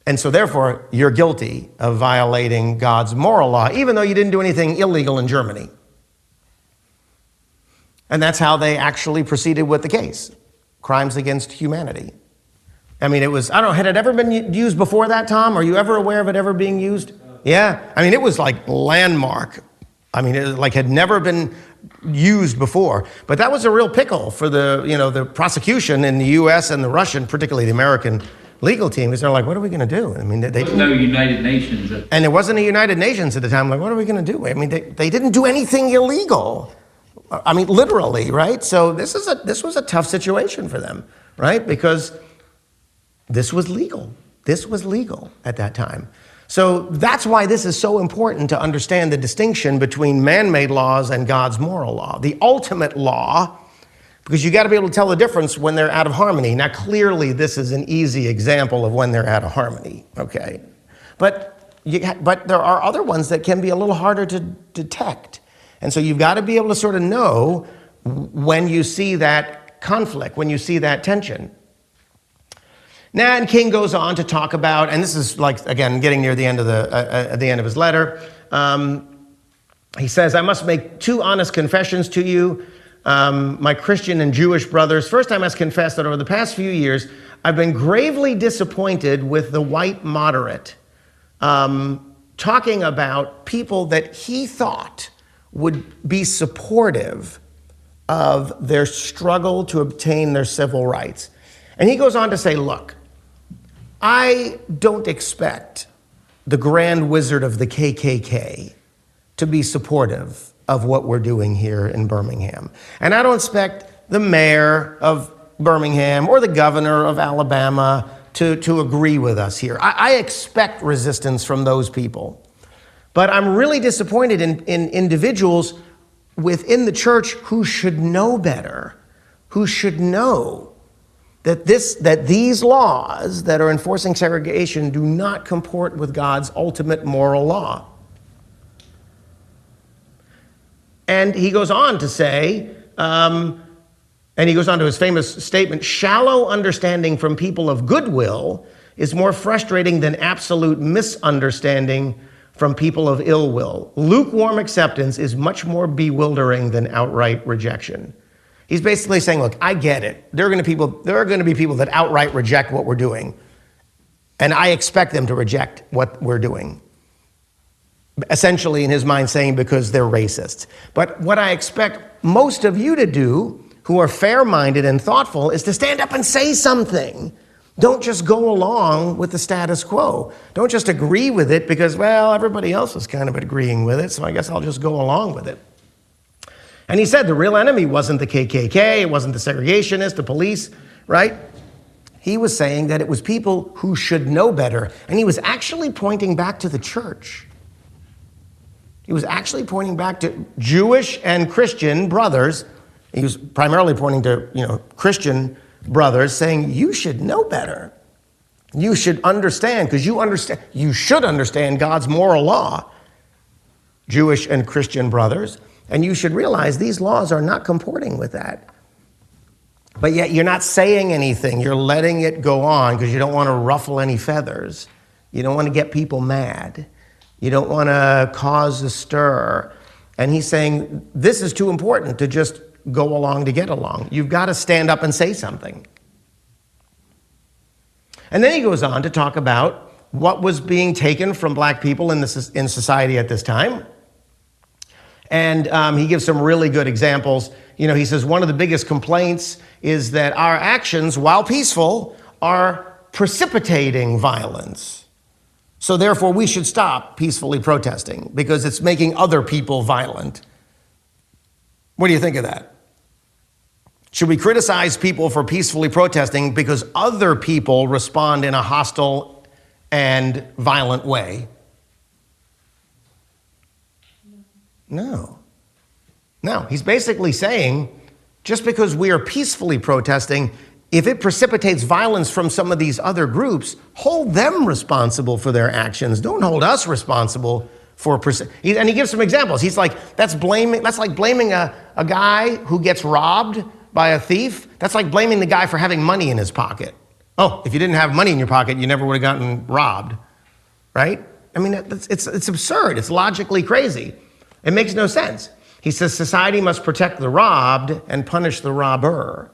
And so therefore, you're guilty of violating God's moral law, even though you didn't do anything illegal in Germany. And that's how they actually proceeded with the case. Crimes against humanity. I mean, had it ever been used before that, Tom? Are you ever aware of it ever being used? Yeah. I mean, it was like landmark. I mean, it had never been used before. But that was a real pickle for the prosecution in the U.S. and the Russian, particularly the American legal team, because they're like, what are we going to do? I mean, there was no United Nations. And there wasn't a United Nations at the time. Like, what are we going to do? I mean, they didn't do anything illegal. I mean, literally, right? So this was a tough situation for them, right? Because this was legal. This was legal at that time. So that's why this is so important to understand the distinction between man-made laws and God's moral law. The ultimate law, because you got to be able to tell the difference when they're out of harmony. Now, clearly, this is an easy example of when they're out of harmony, okay? But there are other ones that can be a little harder to detect. And so you've got to be able to sort of know when you see that conflict, when you see that tension. Now, and King goes on to talk about, and this is again, getting near the end of the end of his letter. He says, I must make two honest confessions to you, my Christian and Jewish brothers. First, I must confess that over the past few years, I've been gravely disappointed with the white moderate, talking about people that he thought would be supportive of their struggle to obtain their civil rights. And he goes on to say, look, I don't expect the Grand Wizard of the KKK to be supportive of what we're doing here in Birmingham. And I don't expect the mayor of Birmingham or the governor of Alabama to agree with us here. I expect resistance from those people. But I'm really disappointed in individuals within the church who should know better, who should know that these laws that are enforcing segregation do not comport with God's ultimate moral law. And he goes on to say, and he goes on to his famous statement, shallow understanding from people of goodwill is more frustrating than absolute misunderstanding from people of ill will. Lukewarm acceptance is much more bewildering than outright rejection. He's basically saying, look, I get it. There are going to be people that outright reject what we're doing. And I expect them to reject what we're doing. Essentially, in his mind, saying because they're racists. But what I expect most of you to do, who are fair-minded and thoughtful, is to stand up and say something. Don't just go along with the status quo. Don't just agree with it because, well, everybody else is kind of agreeing with it, so I guess I'll just go along with it. And he said the real enemy wasn't the KKK, it wasn't the segregationists, the police, right? He was saying that it was people who should know better. And he was actually pointing back to the church. He was actually pointing back to Jewish and Christian brothers. He was primarily pointing to, Christian brothers, saying, you should know better. You should understand, because you should understand God's moral law, Jewish and Christian brothers, and you should realize these laws are not comporting with that. But yet you're not saying anything. You're letting it go on because you don't want to ruffle any feathers. You don't want to get people mad. You don't want to cause a stir. And he's saying, this is too important to just go along to get along. You've got to stand up and say something. And then he goes on to talk about what was being taken from black people in society at this time. And he gives some really good examples. He says one of the biggest complaints is that our actions, while peaceful, are precipitating violence. So therefore, we should stop peacefully protesting because it's making other people violent. What do you think of that? Should we criticize people for peacefully protesting because other people respond in a hostile and violent way? No. No, he's basically saying, just because we are peacefully protesting, if it precipitates violence from some of these other groups, hold them responsible for their actions. Don't hold us responsible for and he gives some examples. He's like, that's like blaming a guy who gets robbed by a thief. That's like blaming the guy for having money in his pocket. Oh, if you didn't have money in your pocket, you never would have gotten robbed, right? I mean, it's absurd. It's logically crazy. It makes no sense. He says society must protect the robbed and punish the robber.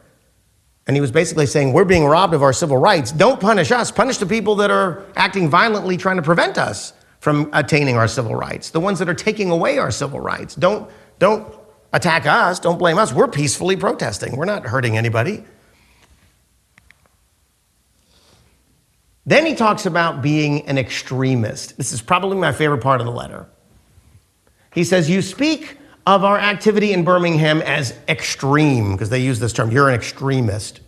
And he was basically saying, we're being robbed of our civil rights. Don't punish us. Punish the people that are acting violently, trying to prevent us from attaining our civil rights. The ones that are taking away our civil rights. Don't attack us. Don't blame us. We're peacefully protesting. We're not hurting anybody. Then he talks about being an extremist. This is probably my favorite part of the letter. He says, you speak of our activity in Birmingham as extreme, because they use this term, you're an extremist.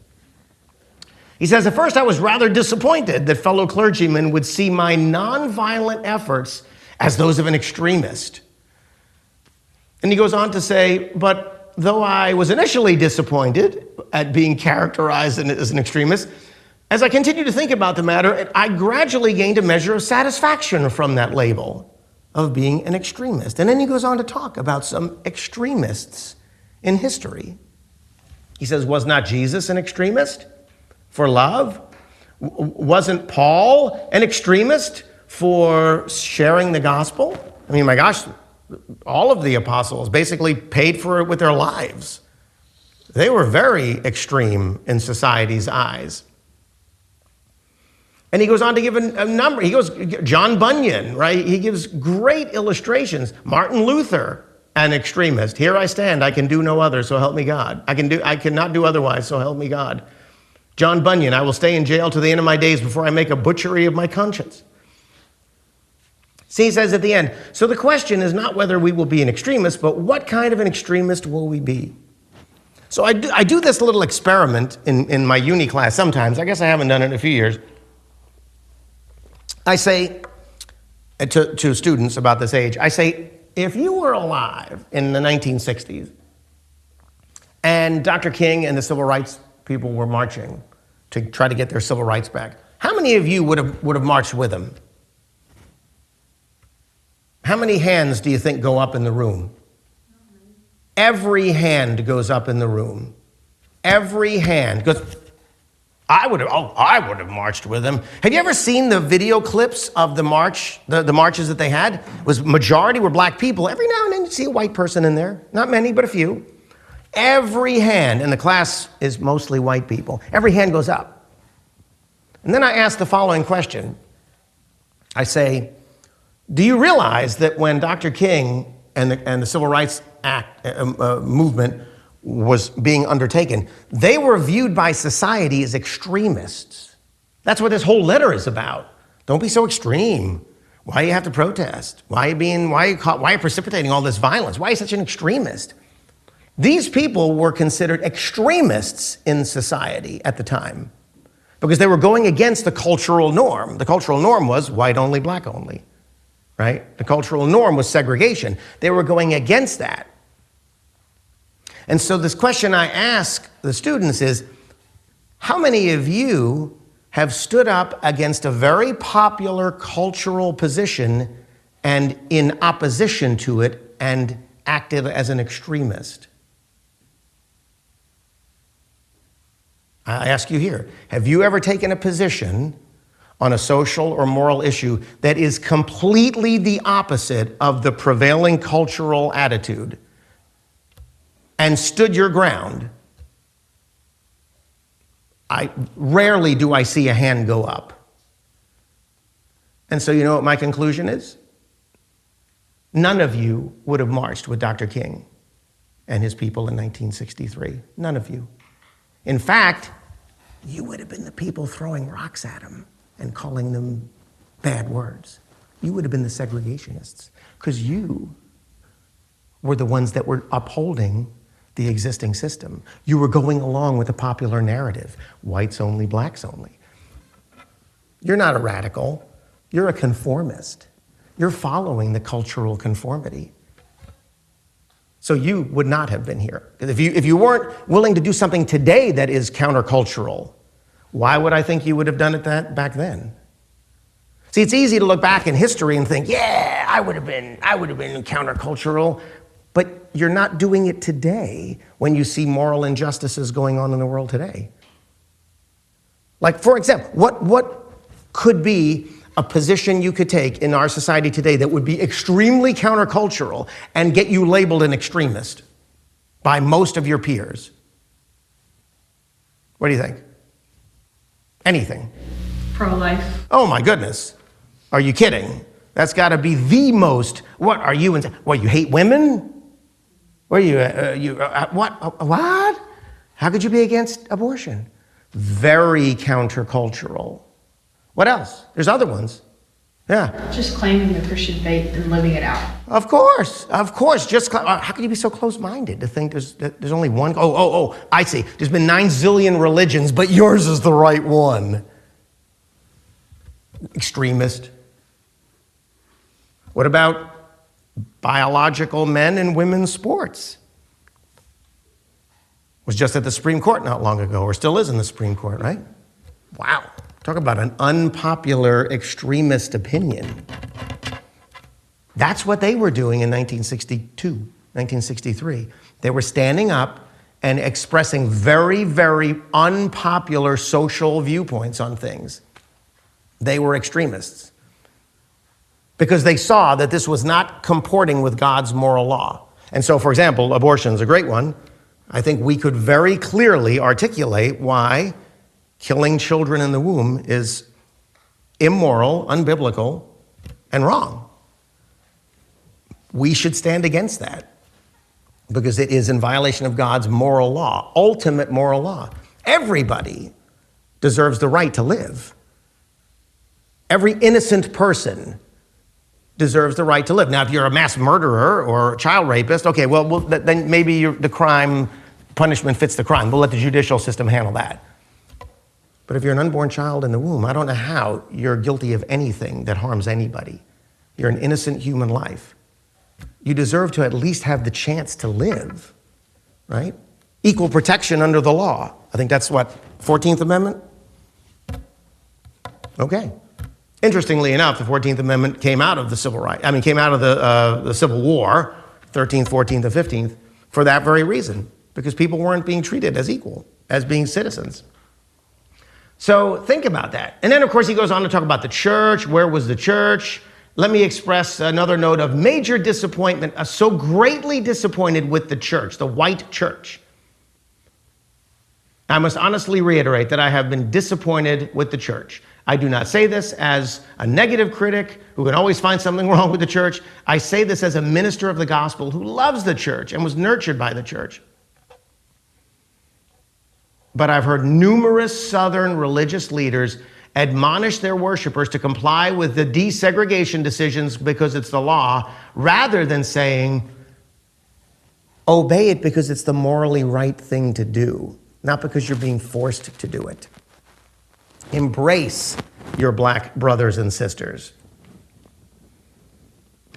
He says, at first I was rather disappointed that fellow clergymen would see my nonviolent efforts as those of an extremist. And he goes on to say, but though I was initially disappointed at being characterized as an extremist, as I continued to think about the matter, I gradually gained a measure of satisfaction from that label of being an extremist. And then he goes on to talk about some extremists in history. He says, was not Jesus an extremist for love? Wasn't Paul an extremist for sharing the gospel? I mean, my gosh, all of the apostles basically paid for it with their lives. They were very extreme in society's eyes. And he goes on to give a number. He goes, John Bunyan, right? He gives great illustrations. Martin Luther, an extremist. Here I stand, I can do no other, so help me God. I cannot do otherwise, so help me God. John Bunyan, I will stay in jail to the end of my days before I make a butchery of my conscience. See, he says at the end, so the question is not whether we will be an extremist, but what kind of an extremist will we be? So I do this little experiment in my uni class sometimes. I guess I haven't done it in a few years. I say to students about this age, I say, if you were alive in the 1960s and Dr. King and the civil rights people were marching to try to get their civil rights back, how many of you would have marched with him? How many hands do you think go up in the room? Every hand goes up in the room. Every hand goes. I would have marched with him. Have you ever seen the video clips of the march, the marches that they had? Majority were black people. Every now and then you see a white person in there. Not many, but a few. Every hand, and the class is mostly white people, every hand goes up. And then I ask the following question. I say, do you realize that when Dr. King and the Civil Rights Act movement was being undertaken, they were viewed by society as extremists? That's what this whole letter is about. Don't be so extreme. Why do you have to protest? Why are you precipitating all this violence? Why are you such an extremist? These people were considered extremists in society at the time because they were going against the cultural norm. The cultural norm was white only, black only, right? The cultural norm was segregation. They were going against that. And so this question I ask the students is, how many of you have stood up against a very popular cultural position and in opposition to it and acted as an extremist? I ask you here, have you ever taken a position on a social or moral issue that is completely the opposite of the prevailing cultural attitude and stood your ground? Rarely do I see a hand go up. And so you know what my conclusion is? None of you would have marched with Dr. King and his people in 1963. None of you. In fact, you would have been the people throwing rocks at him and calling them bad words. You would have been the segregationists because you were the ones that were upholding the existing system. You were going along with the popular narrative, whites only, blacks only. You're not a radical. You're a conformist. You're following the cultural conformity. So you would not have been here. If you weren't willing to do something today that is countercultural, why would I think you would have done it back then? See, it's easy to look back in history and think, yeah, I would have been countercultural, but you're not doing it today when you see moral injustices going on in the world today. Like, for example, what could be a position you could take in our society today that would be extremely countercultural and get you labeled an extremist by most of your peers? What do you think? Anything? Pro-life. Oh my goodness. Are you kidding? That's got to be the most. What are you? What, you hate women? What are you? What? How could you be against abortion? Very countercultural. What else? There's other ones. Yeah. Just claiming the Christian faith and living it out. Of course. Just how can you be so close-minded to think there's only one? Oh, I see. There's been 9 zillion religions, but yours is the right one. Extremist. What about biological men and women's sports? Was just at the Supreme Court not long ago, or still is in the Supreme Court, right? Wow. Talk about an unpopular extremist opinion. That's what they were doing in 1962, 1963. They were standing up and expressing very, very unpopular social viewpoints on things. They were extremists because they saw that this was not comporting with God's moral law. And so, for example, abortion is a great one. I think we could very clearly articulate why killing children in the womb is immoral, unbiblical, and wrong. We should stand against that because it is in violation of God's moral law, ultimate moral law. Everybody deserves the right to live. Every innocent person deserves the right to live. Now, if you're a mass murderer or a child rapist, okay, well then maybe the crime punishment fits the crime. We'll let the judicial system handle that. But if you're an unborn child in the womb, I don't know how you're guilty of anything that harms anybody. You're an innocent human life. You deserve to at least have the chance to live, right? Equal protection under the law. I think that's what, 14th Amendment? Okay. Interestingly enough, the 14th Amendment came out of the came out of the Civil War, 13th, 14th, and 15th, for that very reason, because people weren't being treated as equal, as being citizens. So think about that. And then, of course, he goes on to talk about the church. Where was the church? Let me express another note of major disappointment. I'm so greatly disappointed with the church, the white church. I must honestly reiterate that I have been disappointed with the church. I do not say this as a negative critic who can always find something wrong with the church. I say this as a minister of the gospel who loves the church and was nurtured by the church. But I've heard numerous Southern religious leaders admonish their worshipers to comply with the desegregation decisions because it's the law, rather than saying, Obey it because it's the morally right thing to do, not because you're being forced to do it. Embrace your black brothers and sisters.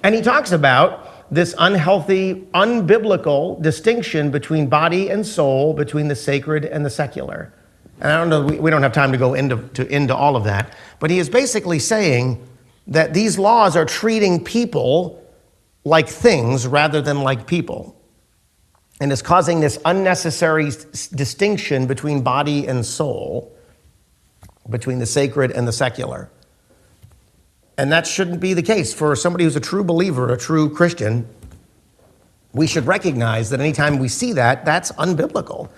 And he talks about this unhealthy, unbiblical distinction between body and soul, between the sacred and the secular. And I don't know, we don't have time to go into all of that, but he is basically saying that these laws are treating people like things rather than like people, and is causing this unnecessary distinction between body and soul, between the sacred and the secular. And that shouldn't be the case. For somebody who's a true believer, a true Christian, we should recognize that anytime we see that, that's unbiblical.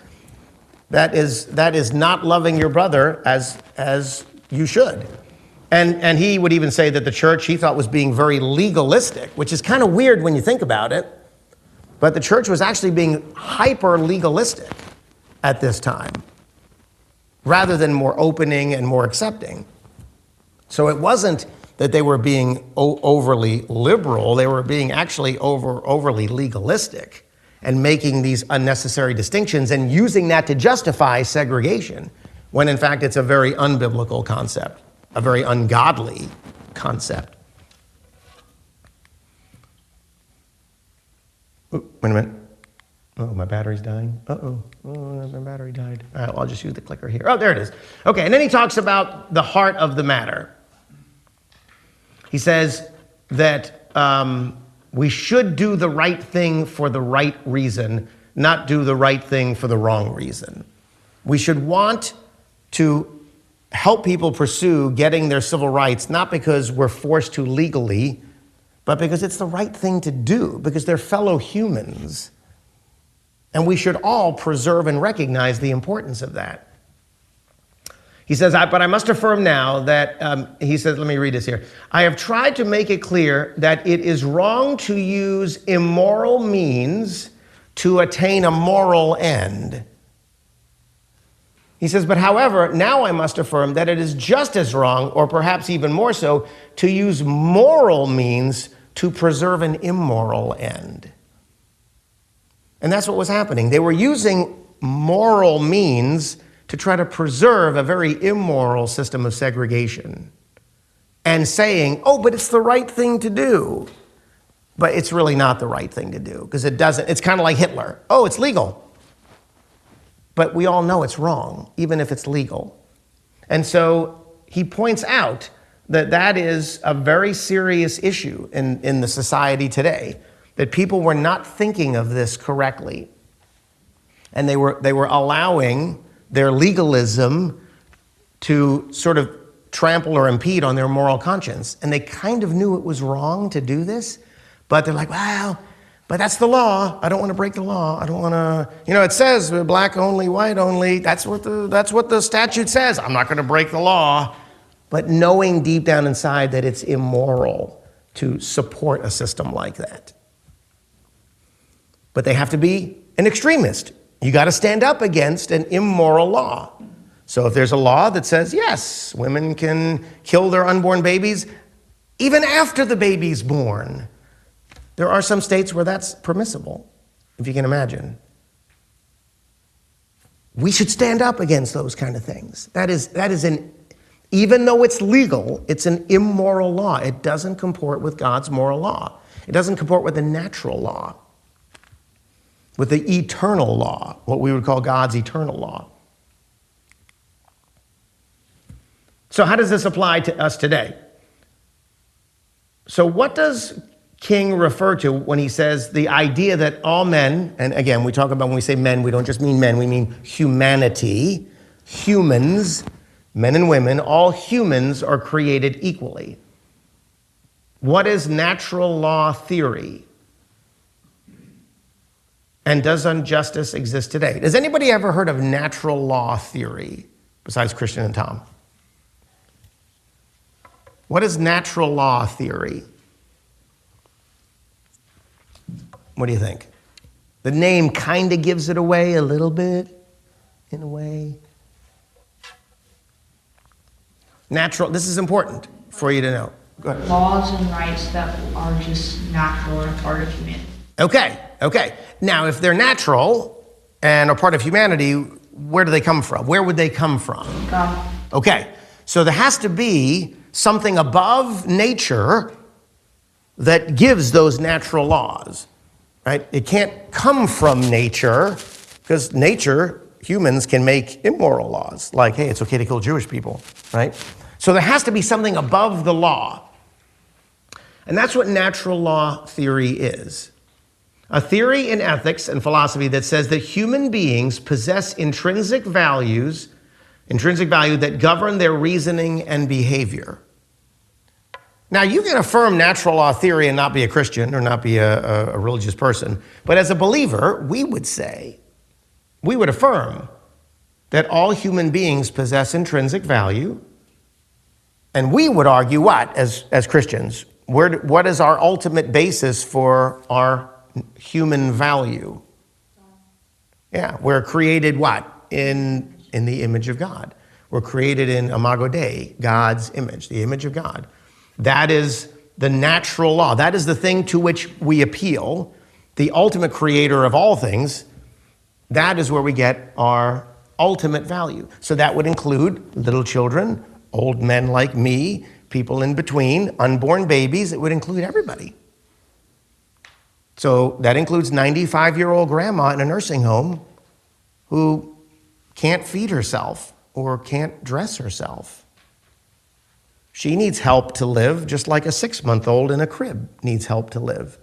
That is not loving your brother as you should. And he would even say that the church he thought was being very legalistic, which is kind of weird when you think about it. But the church was actually being hyper legalistic at this time, rather than more opening and more accepting. So it wasn't that they were being overly liberal, they were being actually overly legalistic and making these unnecessary distinctions and using that to justify segregation, when in fact it's a very unbiblical concept, a very ungodly concept. Ooh, wait a minute. Oh, my battery's dying. Oh, my battery died. All right, I'll just use the clicker here. Oh, there it is. Okay, and then he talks about the heart of the matter. He says that we should do the right thing for the right reason, not do the right thing for the wrong reason. We should want to help people pursue getting their civil rights, not because we're forced to legally, but because it's the right thing to do, because they're fellow humans. And we should all preserve and recognize the importance of that. He says, but I must affirm now that, he says, let me read this here. I have tried to make it clear that it is wrong to use immoral means to attain a moral end. He says, but however, now I must affirm that it is just as wrong, or perhaps even more so, to use moral means to preserve an immoral end. And that's what was happening. They were using moral means to try to preserve a very immoral system of segregation and saying, oh, but it's the right thing to do. But it's really not the right thing to do, because it doesn't. It's kind of like Hitler. Oh, it's legal. But we all know it's wrong, even if it's legal. And so he points out that that is a very serious issue in the society today, that people were not thinking of this correctly. And they were allowing their legalism to sort of trample or impede on their moral conscience. And they kind of knew it was wrong to do this, but they're like, wow, but that's the law. I don't want to break the law. I don't want to, it says black only, white only. That's what the statute says. I'm not going to break the law. But knowing deep down inside that it's immoral to support a system like that. But they have to be an extremist. You got to stand up against an immoral law. So if there's a law that says, yes, women can kill their unborn babies even after the baby's born, there are some states where that's permissible, if you can imagine. We should stand up against those kind of things. That is even though it's legal, it's an immoral law. It doesn't comport with God's moral law. It doesn't comport with the natural law, with the eternal law, what we would call God's eternal law. So how does this apply to us today? So what does King refer to when he says the idea that all men, and again, we talk about when we say men, we don't just mean men, we mean humanity, humans, men and women, all humans are created equally. What is natural law theory? And does injustice exist today? Has anybody ever heard of natural law theory besides Christian and Tom? What is natural law theory? What do you think? The name kind of gives it away a little bit, in a way. This is important for you to know. Go ahead. Laws and rights that are just natural and a part of humanity. Okay. Now, if they're natural and are part of humanity, where do they come from? Where would they come from? God. Okay, so there has to be something above nature that gives those natural laws, right? It can't come from nature, because nature, humans can make immoral laws, like, hey, it's okay to kill Jewish people, right? So there has to be something above the law. And that's what natural law theory is. A theory in ethics and philosophy that says that human beings possess intrinsic value that govern their reasoning and behavior. Now, you can affirm natural law theory and not be a Christian or not be a religious person, but as a believer, we would affirm that all human beings possess intrinsic value, and we would argue what, as Christians? What is our ultimate basis for our human value? Yeah, we're created what? In the image of God. We're created in Imago Dei, God's image, the image of God. That is the natural law. That is the thing to which we appeal. The ultimate creator of all things, that is where we get our ultimate value. So that would include little children, old men like me, people in between, unborn babies. It would include everybody. So that includes 95-year-old grandma in a nursing home who can't feed herself or can't dress herself. She needs help to live, just like a 6-month-old in a crib needs help to live.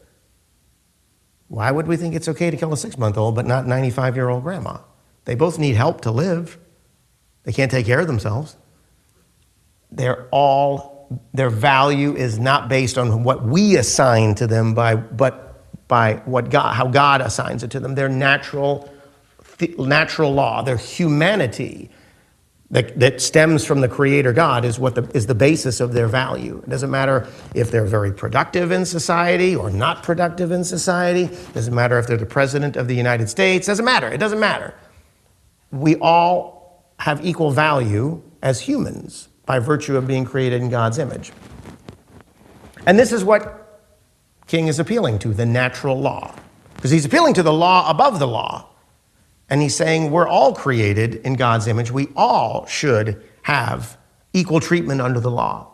Why would we think it's okay to kill a 6-month-old but not 95-year-old grandma? They both need help to live. They can't take care of themselves. Their value is not based on what we assign to them, but by how God assigns it to them. Their natural law, their humanity that stems from the Creator God is the basis of their value. It doesn't matter if they're very productive in society or not productive in society. It doesn't matter if they're the President of the United States. It doesn't matter. We all have equal value as humans by virtue of being created in God's image. And this is what King is appealing to, the natural law. Because he's appealing to the law above the law. And he's saying we're all created in God's image. We all should have equal treatment under the law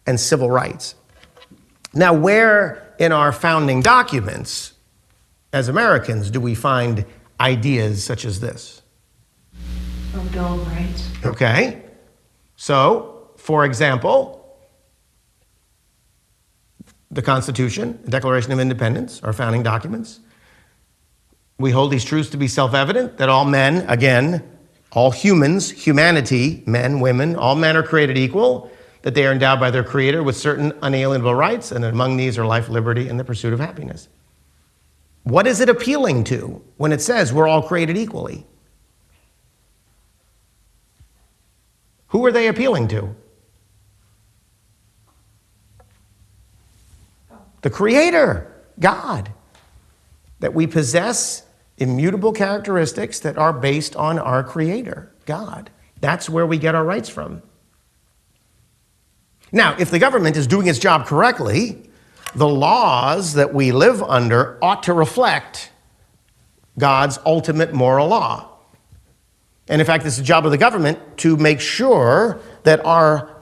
and civil rights. Now, where in our founding documents, as Americans, do we find ideas such as this? A Bill of Rights. Okay. So, for example, the Constitution, the Declaration of Independence, our founding documents. We hold these truths to be self-evident, that all men, again, all humans, humanity, men, women, all men are created equal, that they are endowed by their Creator with certain unalienable rights, and among these are life, liberty, and the pursuit of happiness. What is it appealing to when it says we're all created equally? Who are they appealing to? The Creator, God. That we possess immutable characteristics that are based on our Creator, God. That's where we get our rights from. Now, if the government is doing its job correctly, the laws that we live under ought to reflect God's ultimate moral law. And in fact, it's the job of the government to make sure that our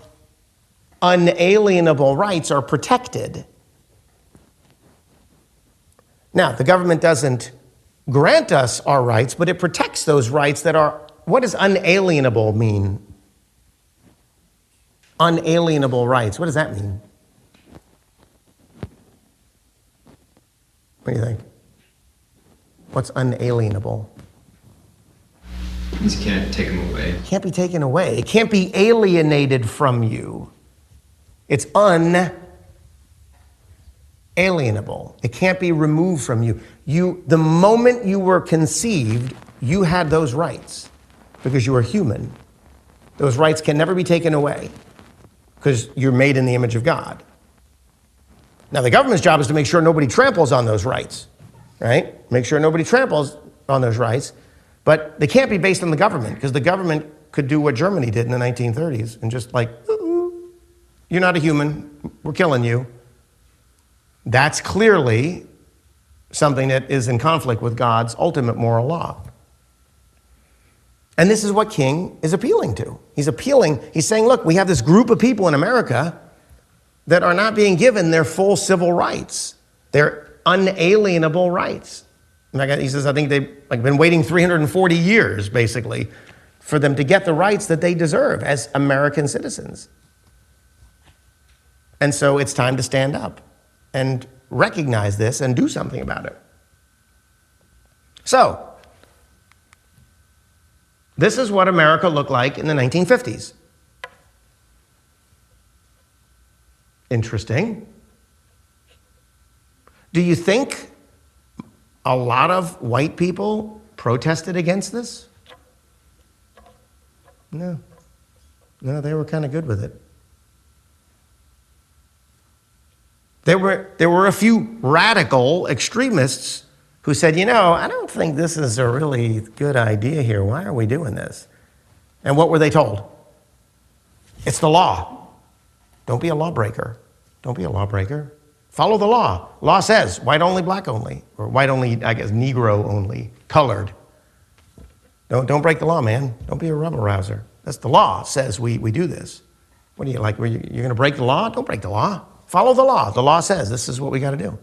unalienable rights are protected. Now, the government doesn't grant us our rights, but it protects those rights that are, what does unalienable mean? Unalienable rights, what does that mean? What do you think? What's unalienable? You can't take them away. It can't be taken away. It can't be alienated from you. It's unalienable. It can't be removed from you. The moment you were conceived, you had those rights because you were human. Those rights can never be taken away because you're made in the image of God. Now, the government's job is to make sure nobody tramples on those rights, right? Make sure nobody tramples on those rights. But they can't be based on the government, because the government could do what Germany did in the 1930s and just like, you're not a human, we're killing you. That's clearly something that is in conflict with God's ultimate moral law. And this is what King is appealing to. He's saying, look, we have this group of people in America that are not being given their full civil rights, their unalienable rights. He says, I think they've been waiting 340 years, basically, for them to get the rights that they deserve as American citizens. And so it's time to stand up and recognize this and do something about it. So, this is what America looked like in the 1950s. Interesting. Do you think a lot of white people protested against this? No, they were kind of good with it. There were a few radical extremists who said, I don't think this is a really good idea here. Why are we doing this? And what were they told? It's the law. Don't be a lawbreaker. Don't be a lawbreaker. Follow the law. Law says white only, black only, or white only, I guess, Negro only, colored. Don't break the law, man. Don't be a rebel rouser. That's the law says we do this. What do you like? You're going to break the law? Don't break the law. Follow the law. The law says this is what we got to do.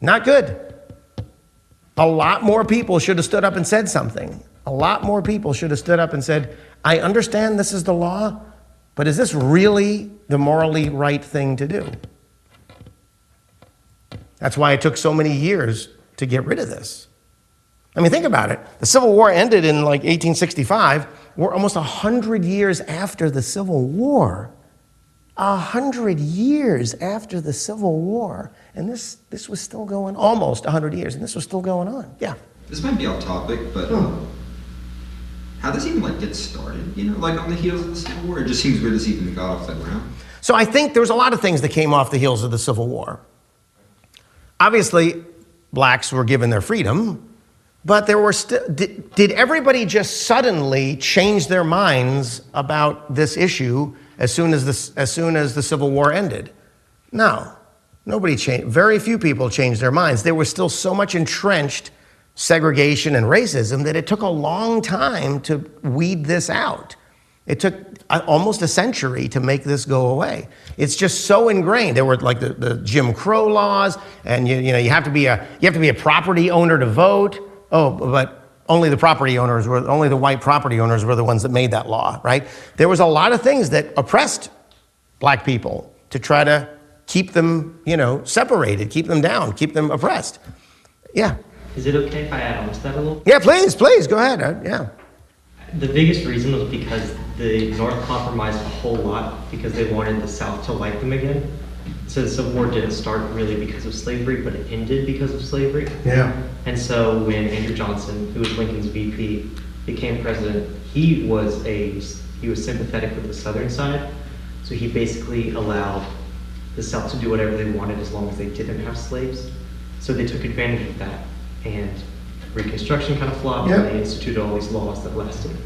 Not good. A lot more people should have stood up and said something. A lot more people should have stood up and said, I understand this is the law, but is this really the morally right thing to do? That's why it took so many years to get rid of this. I mean, think about it. The Civil War ended in 1865. We're almost 100 years after the Civil War. 100 years after the Civil War. And this was still going, almost 100 years, and this was still going on. Yeah. This might be off topic, but how does it even get started? On the heels of the Civil War? It just seems weird this even got off the ground. So I think there was a lot of things that came off the heels of the Civil War. Obviously, blacks were given their freedom, but there were still, did everybody just suddenly change their minds about this issue as soon as the Civil War ended? No, nobody changed. Very few people changed their minds. There was still so much entrenched segregation and racism that it took a long time to weed this out. It took almost a century to make this go away. It's just so ingrained. There were the Jim Crow laws, and you have to be a property owner to vote. Oh, but only the white property owners were the ones that made that law, right? There was a lot of things that oppressed black people to try to keep them, separated, keep them down, keep them oppressed. Yeah. Is it okay if I add on to that a little? Yeah, please, go ahead. Yeah. The biggest reason was because the North compromised a whole lot because they wanted the South to like them again. So the Civil War didn't start really because of slavery, but it ended because of slavery. Yeah. And so when Andrew Johnson, who was Lincoln's VP, became president, he was sympathetic with the Southern side. So he basically allowed the South to do whatever they wanted as long as they didn't have slaves. So they took advantage of that. And Reconstruction kind of flopped, and they instituted all these laws that lasted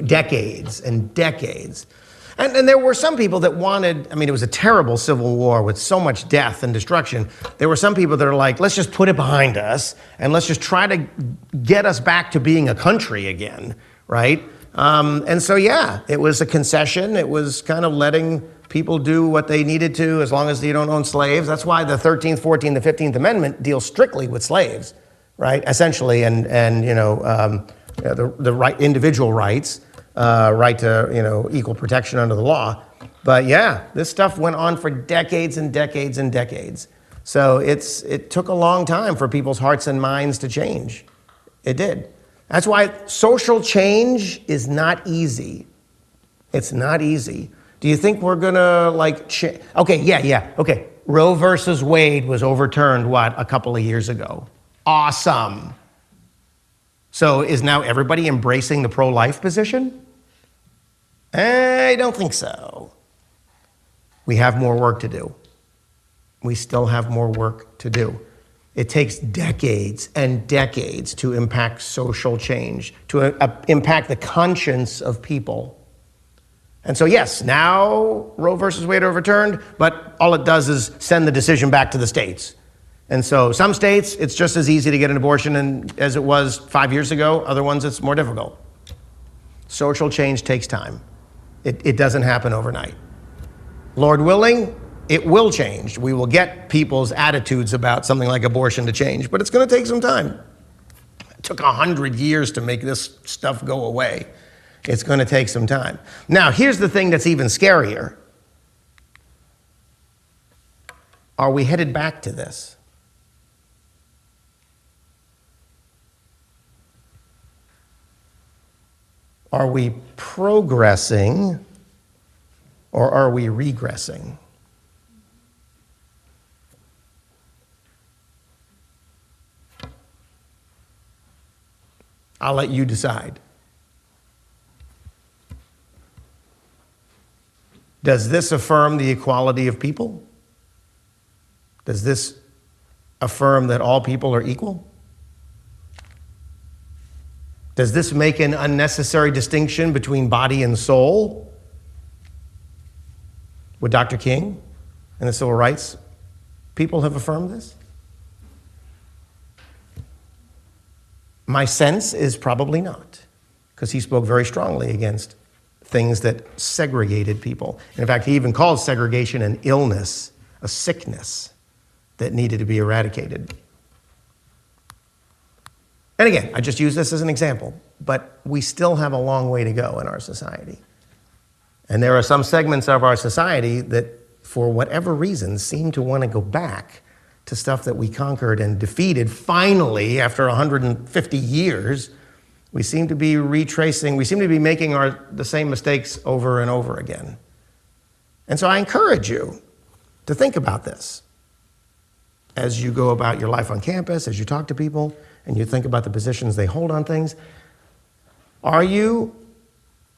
decades and decades. And there were some people that wanted, it was a terrible civil war with so much death and destruction. There were some people that are like, let's just put it behind us and let's just try to get us back to being a country again, right? And so, it was a concession. It was kind of letting people do what they needed to as long as you don't own slaves. That's why the 13th, 14th, the 15th Amendment deals strictly with slaves, right? Essentially, and the right, individual rights, right to, equal protection under the law. But this stuff went on for decades and decades and decades. So it took a long time for people's hearts and minds to change. It did. That's why social change is not easy. It's not easy. Do you think we're gonna Okay. Roe versus Wade was overturned, a couple of years ago. Awesome. So is now everybody embracing the pro-life position? I don't think so. We have more work to do. We still have more work to do. It takes decades and decades to impact social change, to impact the conscience of people. And so yes, now Roe versus Wade overturned, but all it does is send the decision back to the states. And so some states, it's just as easy to get an abortion as it was 5 years ago. Other ones, it's more difficult. Social change takes time. It doesn't happen overnight. Lord willing, it will change. We will get people's attitudes about something like abortion to change, but it's going to take some time. It took 100 years to make this stuff go away. It's going to take some time. Now, here's the thing that's even scarier. Are we headed back to this? Are we progressing or are we regressing? I'll let you decide. Does this affirm the equality of people? Does this affirm that all people are equal? Does this make an unnecessary distinction between body and soul? Would Dr. King and the civil rights people have affirmed this? My sense is probably not, because he spoke very strongly against things that segregated people. And in fact, he even called segregation an illness, a sickness that needed to be eradicated. And again, I just use this as an example, but we still have a long way to go in our society. And there are some segments of our society that, for whatever reason, seem to want to go back to stuff that we conquered and defeated. Finally, after 150 years, we seem to be retracing, we seem to be making the same mistakes over and over again. And so I encourage you to think about this as you go about your life on campus, as you talk to people, and you think about the positions they hold on things. Are you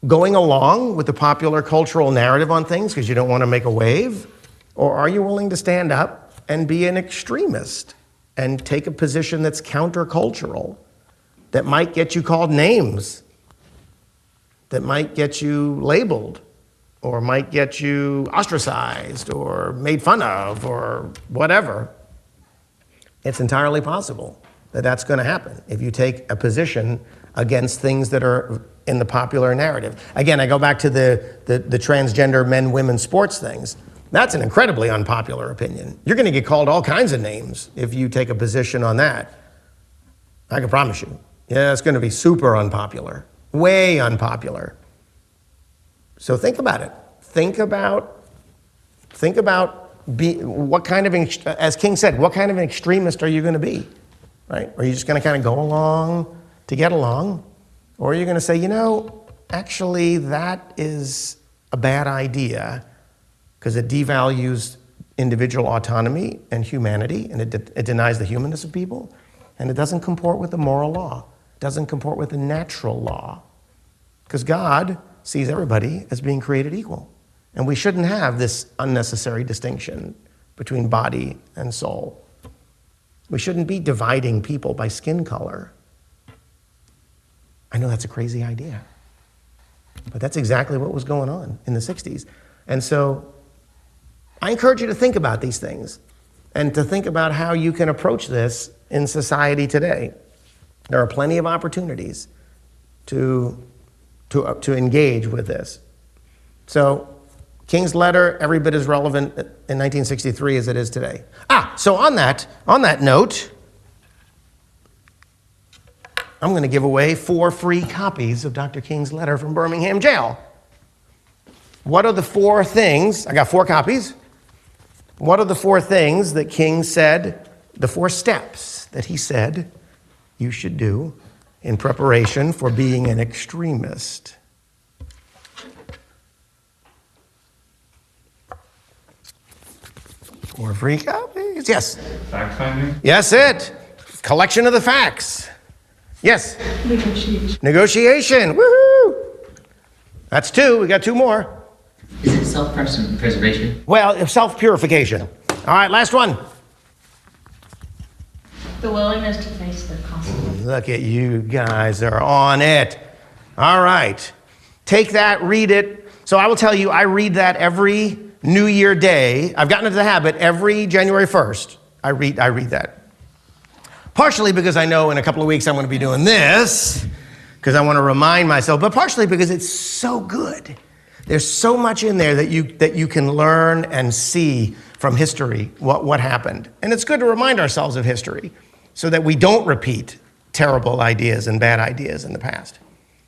going along with the popular cultural narrative on things because you don't want to make a wave? Or are you willing to stand up and be an extremist and take a position that's countercultural, that might get you called names, that might get you labeled, or might get you ostracized or made fun of or whatever? It's entirely possible that that's going to happen if you take a position against things that are in the popular narrative. Again, I go back to the transgender men-women sports things. That's an incredibly unpopular opinion. You're going to get called all kinds of names if you take a position on that. I can promise you. Yeah, it's going to be super unpopular, way unpopular. So think about it. Think about what kind of, as King said, what kind of an extremist are you going to be? Right? Are you just going to kind of go along to get along? Or are you going to say, actually that is a bad idea because it devalues individual autonomy and humanity, and it denies the humanness of people, and it doesn't comport with the moral law, it doesn't comport with the natural law, because God sees everybody as being created equal. And we shouldn't have this unnecessary distinction between body and soul. We shouldn't be dividing people by skin color. I know that's a crazy idea, but that's exactly what was going on in the 60s. And so I encourage you to think about these things and to think about how you can approach this in society today. There are plenty of opportunities to engage with this. So King's letter, every bit as relevant in 1963 as it is today. So on that note, I'm going to give away 4 free copies of Dr. King's letter from Birmingham jail. What are the 4 things? I got 4 copies. What are the 4 things that King said, the 4 steps that he said you should do in preparation for being an extremist? More free copies. Yes. Fact finding? Yes, it. Collection of the facts. Yes. Negotiation. Negotiation. Woohoo! That's 2. We got 2 more. Is it self-preservation? Well, self-purification. All right, last one. The willingness to face the consequences. Look at you guys are on it. All right. Take that, read it, So I will tell you, I read that every New Year Day. I've gotten into the habit every January 1st. I read that. Partially because I know in a couple of weeks I'm going to be doing this, because I want to remind myself, but partially because it's so good. There's so much in there that you can learn and see from history what happened. And it's good to remind ourselves of history so that we don't repeat terrible ideas and bad ideas in the past.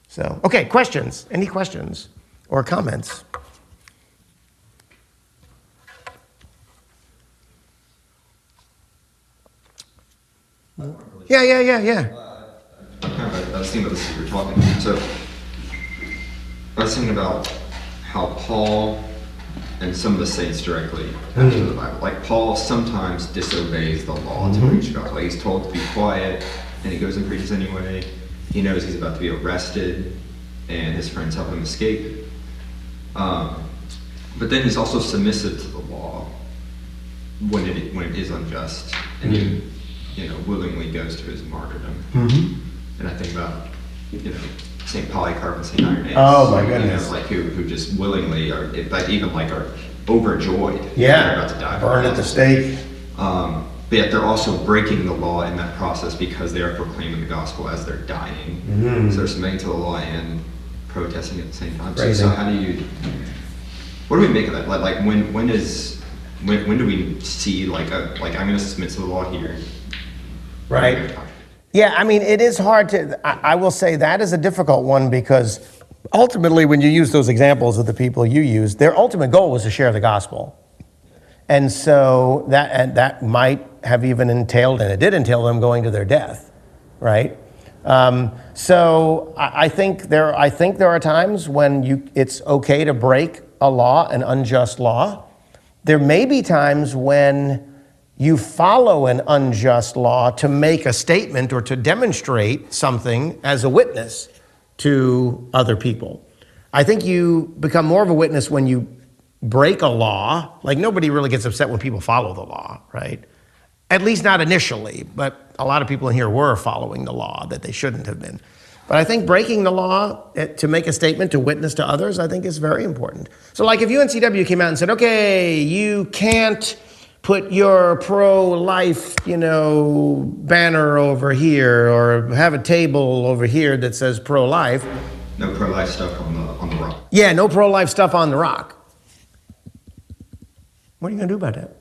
So, okay, questions? Any questions or comments? Yeah. I was thinking about this as you were talking. So I was thinking about how Paul and some of the saints directly after the Bible, like Paul sometimes disobeys the law to preach God. Like he's told to be quiet, and he goes and preaches anyway. He knows he's about to be arrested, and his friends help him escape. But then he's also submissive to the law when it is unjust, and he willingly goes to his martyrdom. And I think about St. Polycarp and St. Irenaeus. Oh my goodness! Who just willingly are overjoyed. Yeah, they're about to die. Burned at the stake. But yet they're also breaking the law in that process because they are proclaiming the gospel as they're dying. So they're submitting to the law and protesting at the same time. So how do what do we make of that? Like when do we see like I'm going to submit to the law here? Right. Yeah, I mean, it is hard to, I will say that is a difficult one because ultimately when you use those examples of the people you use, their ultimate goal was to share the gospel. And so that might have even entailed, and it did entail them going to their death, right? So I think there are times when it's okay to break a law, an unjust law. There may be times when you follow an unjust law to make a statement or to demonstrate something as a witness to other people. I think you become more of a witness when you break a law. Like nobody really gets upset when people follow the law, right? At least not initially, but a lot of people in here were following the law that they shouldn't have been. But I think breaking the law to make a statement, to witness to others, I think is very important. So like if UNCW came out and said, okay, you can't put your pro-life, banner over here, or have a table over here that says pro-life. No pro-life stuff on the rock. Yeah, no pro-life stuff on the rock. What are you going to do about that?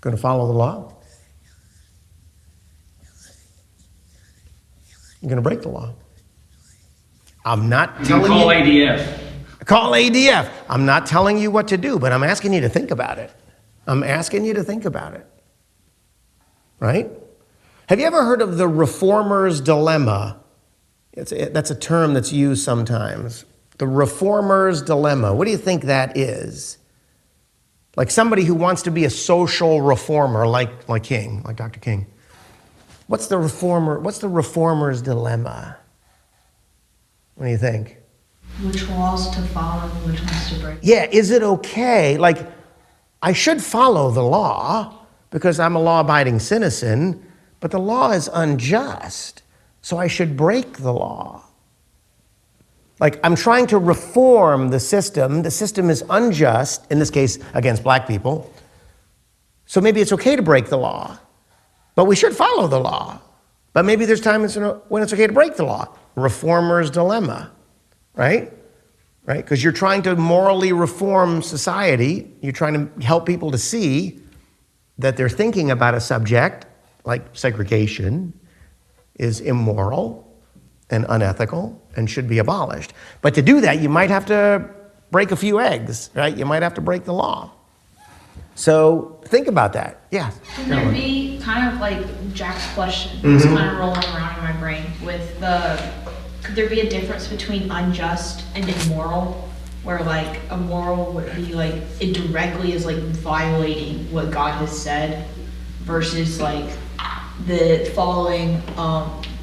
Going to follow the law? You're going to break the law. I'm not telling you. Call ADF. Call ADF. I'm not telling you what to do, but I'm asking you to think about it. Right? Have you ever heard of the reformer's dilemma? That's a term that's used sometimes. The reformer's dilemma. What do you think that is? Like somebody who wants to be a social reformer, like Dr. King. What's the reformer's dilemma? What do you think? Which laws to follow, which ones to break? Yeah, is it okay? Like, I should follow the law because I'm a law-abiding citizen, but the law is unjust, so I should break the law. Like, I'm trying to reform the system. The system is unjust, in this case, against black people. So maybe it's okay to break the law, but we should follow the law. But maybe there's times when it's okay to break the law. Reformer's dilemma, right? Right? Because you're trying to morally reform society. You're trying to help people to see that they're thinking about a subject like segregation is immoral and unethical and should be abolished. But to do that, you might have to break a few eggs, right? You might have to break the law. So think about that. Yeah. Can there be kind of like Jack's question? It's kind of rolling around in my brain with could there be a difference between unjust and immoral? Where like immoral would be like it directly is like violating what God has said versus like the following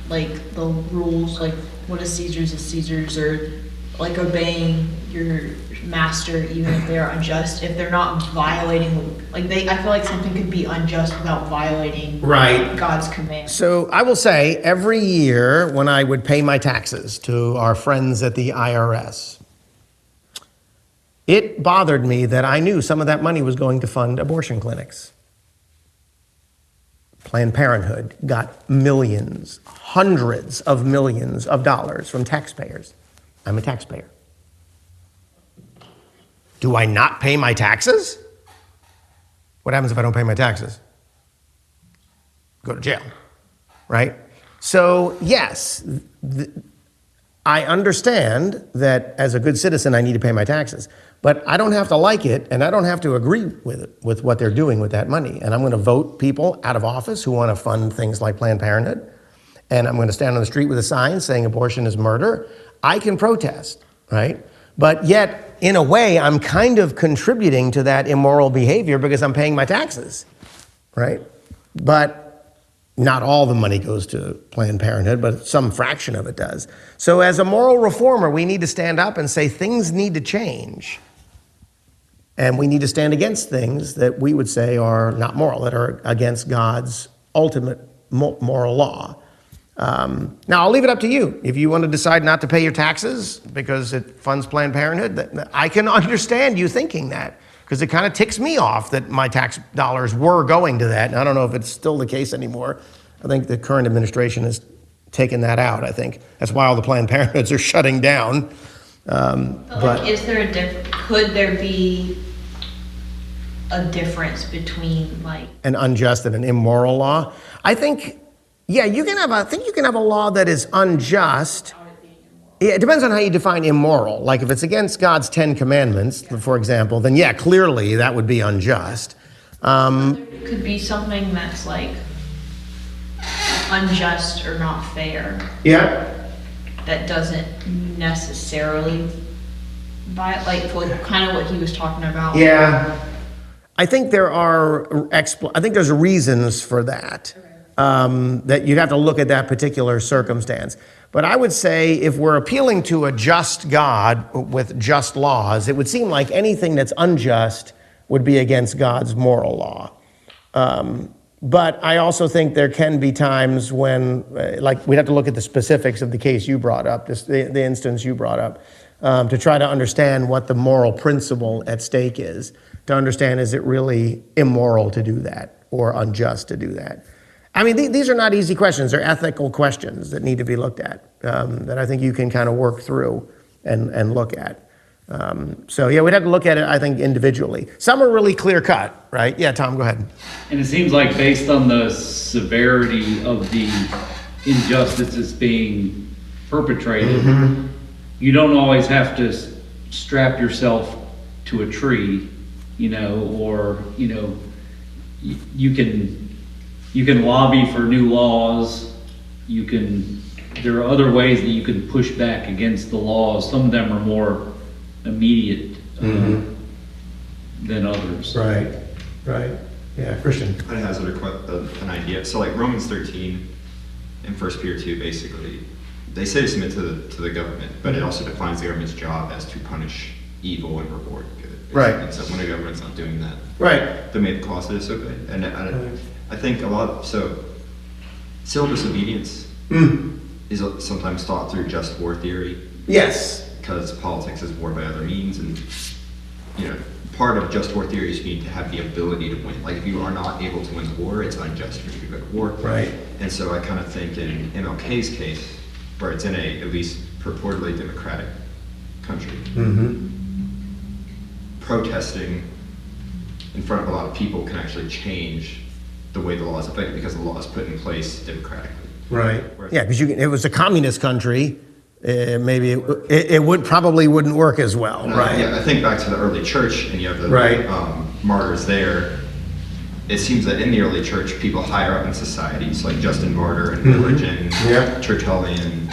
like the rules, like what is Caesar's, or like obeying your master even if they're unjust, if they're not violating, like I feel like something could be unjust without violating God's command. So I will say every year when I would pay my taxes to our friends at the IRS, it bothered me that I knew some of that money was going to fund abortion clinics. Planned Parenthood got millions, hundreds of millions of dollars from taxpayers. I'm a taxpayer. Do I not pay my taxes? What happens if I don't pay my taxes? Go to jail, right? So yes, I understand that as a good citizen, I need to pay my taxes, but I don't have to like it, and I don't have to agree with it, with what they're doing with that money. And I'm going to vote people out of office who want to fund things like Planned Parenthood, and I'm going to stand on the street with a sign saying abortion is murder. I can protest, right? But yet, in a way, I'm kind of contributing to that immoral behavior because I'm paying my taxes, right? But not all the money goes to Planned Parenthood, but some fraction of it does. So as a moral reformer, we need to stand up and say things need to change. And we need to stand against things that we would say are not moral, that are against God's ultimate moral law. Now, I'll leave it up to you. If you want to decide not to pay your taxes because it funds Planned Parenthood, I can understand you thinking that, because it kind of ticks me off that my tax dollars were going to that. And I don't know if it's still the case anymore. I think the current administration has taken that out, I think. That's why all the Planned Parenthoods are shutting down. But is there could there be a difference between like an unjust and an immoral law? I think, yeah, you can have a law that is unjust. Yeah, it depends on how you define immoral. Like if it's against God's 10 commandments, for example, then yeah, clearly that would be unjust. It could be something that's like unjust or not fair. Yeah. That doesn't necessarily like kind of what he was talking about. Yeah. I think there's reasons for that. That you'd have to look at that particular circumstance. But I would say if we're appealing to a just God with just laws, it would seem like anything that's unjust would be against God's moral law. But I also think there can be times when, like, we'd have to look at the specifics of the case you brought up, the instance you brought up, to try to understand what the moral principle at stake is, to understand is it really immoral to do that or unjust to do that. I mean, these are not easy questions. They're ethical questions that need to be looked at, that I think you can kind of work through and look at. So, yeah, we'd have to look at it, I think, individually. Some are really clear-cut, right? Yeah, Tom, go ahead. And it seems like based on the severity of the injustices being perpetrated, you don't always have to strap yourself to a tree, or, you can lobby for new laws. There are other ways that you can push back against the laws. Some of them are more immediate than others. Right. Yeah, Christian. I hazard an idea. So like Romans 13 and 1 Peter 2, basically, they say to submit to the government, but it also defines the government's job as to punish evil and reward good. Right. And so when a government's not doing that, Right. they made the clause that it's okay. And I think civil disobedience is sometimes thought through just war theory. Yes. Because politics is war by other means, and part of just war theory is you need to have the ability to win. Like if you are not able to win the war, it's unjust for you to go to war. Right. And so I kind of think in MLK's case, where it's in a at least purportedly democratic country, protesting in front of a lot of people can actually change the way the law is affected because the law is put in place democratically. Right. Yeah, because it was a communist country. Maybe it wouldn't work as well, right? Yeah, I think back to the early church, and you have the martyrs there. It seems that in the early church, people higher up in society, so like Justin Martyr in religion, Tertullian,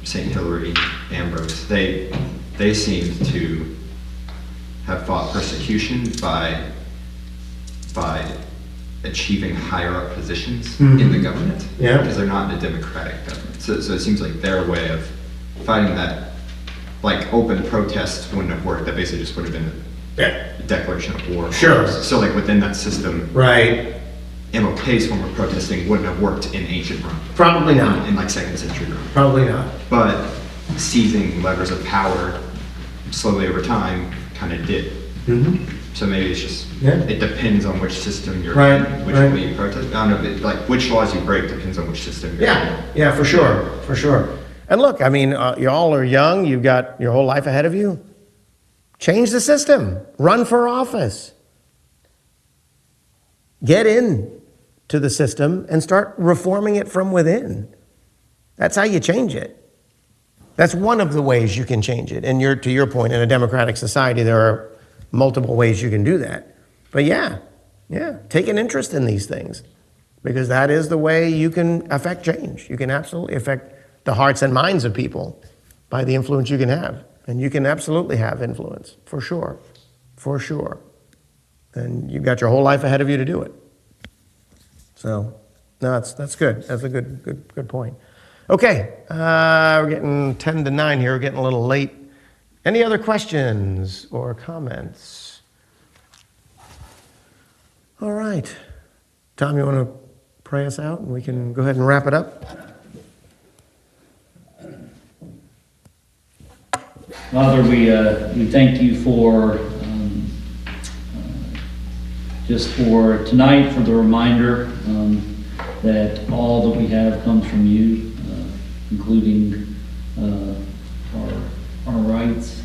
Saint Hilary, Ambrose, they seemed to have fought persecution by achieving higher up positions in the government, because they're not in a democratic government. So it seems like their way of fighting that like open protests wouldn't have worked. That basically just would have been a declaration of war. Sure. So like within that system, Right. MLK's form of protesting wouldn't have worked in ancient Rome. Probably not. In like 2nd century Rome. Probably not. But seizing levers of power slowly over time kind of did. Mm-hmm. So maybe it's just, Yeah. it depends on which system you're Right, in, which right. way you protest. I don't know, like which laws you break depends on which system you're in. Yeah, for sure, for sure. And look, I mean, y'all are young, you've got your whole life ahead of you. Change the system, run for office. Get in to the system and start reforming it from within. That's how you change it. That's one of the ways you can change it. And to your point, in a democratic society, there are multiple ways you can do that. But yeah, take an interest in these things, because that is the way you can affect change. You can absolutely affect the hearts and minds of people by the influence you can have. And you can absolutely have influence, for sure, for sure. And you've got your whole life ahead of you to do it. So, no, that's good. That's a good point. Okay, we're getting 10 to 9 here. We're getting a little late. Any other questions or comments? All right. Tom, you want to pray us out and we can go ahead and wrap it up? Father, we thank you for just for tonight, for the reminder that all that we have comes from you, including our rights.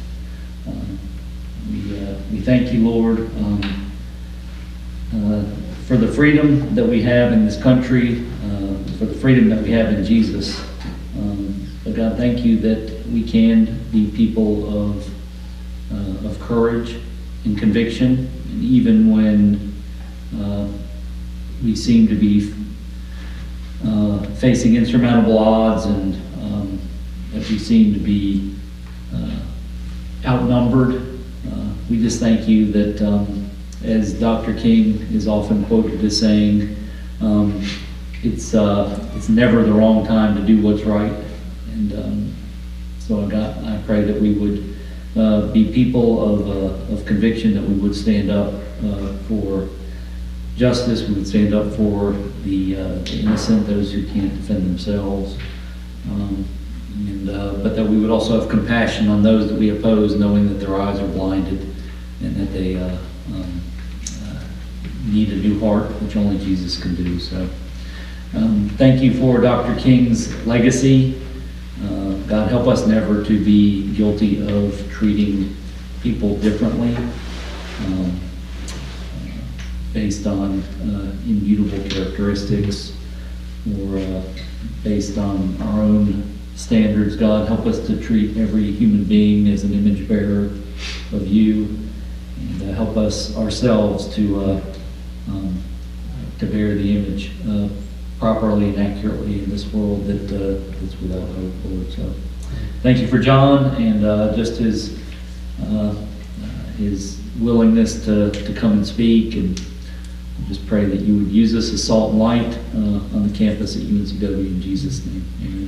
We thank you, Lord, for the freedom that we have in this country, for the freedom that we have in Jesus. But God, thank you that we can be people of courage and conviction, and even when we seem to be facing insurmountable odds, and if we seem to be outnumbered, we just thank you that, as Dr. King is often quoted as saying, it's never the wrong time to do what's right. And so God, I pray that we would be people of conviction, that we would stand up for justice, we would stand up for the innocent, those who can't defend themselves, but that we would also have compassion on those that we oppose, knowing that their eyes are blinded and that they need a new heart, which only Jesus can do. So thank you for Dr. King's legacy. God, help us never to be guilty of treating people differently based on immutable characteristics or based on our own standards. God, help us to treat every human being as an image bearer of you, and help us ourselves to bear the image properly and accurately in this world that's without hope, Lord. So thank you for John and just his willingness to come and speak, and just pray that you would use us as salt and light on the campus at UNCW in Jesus' name. Amen.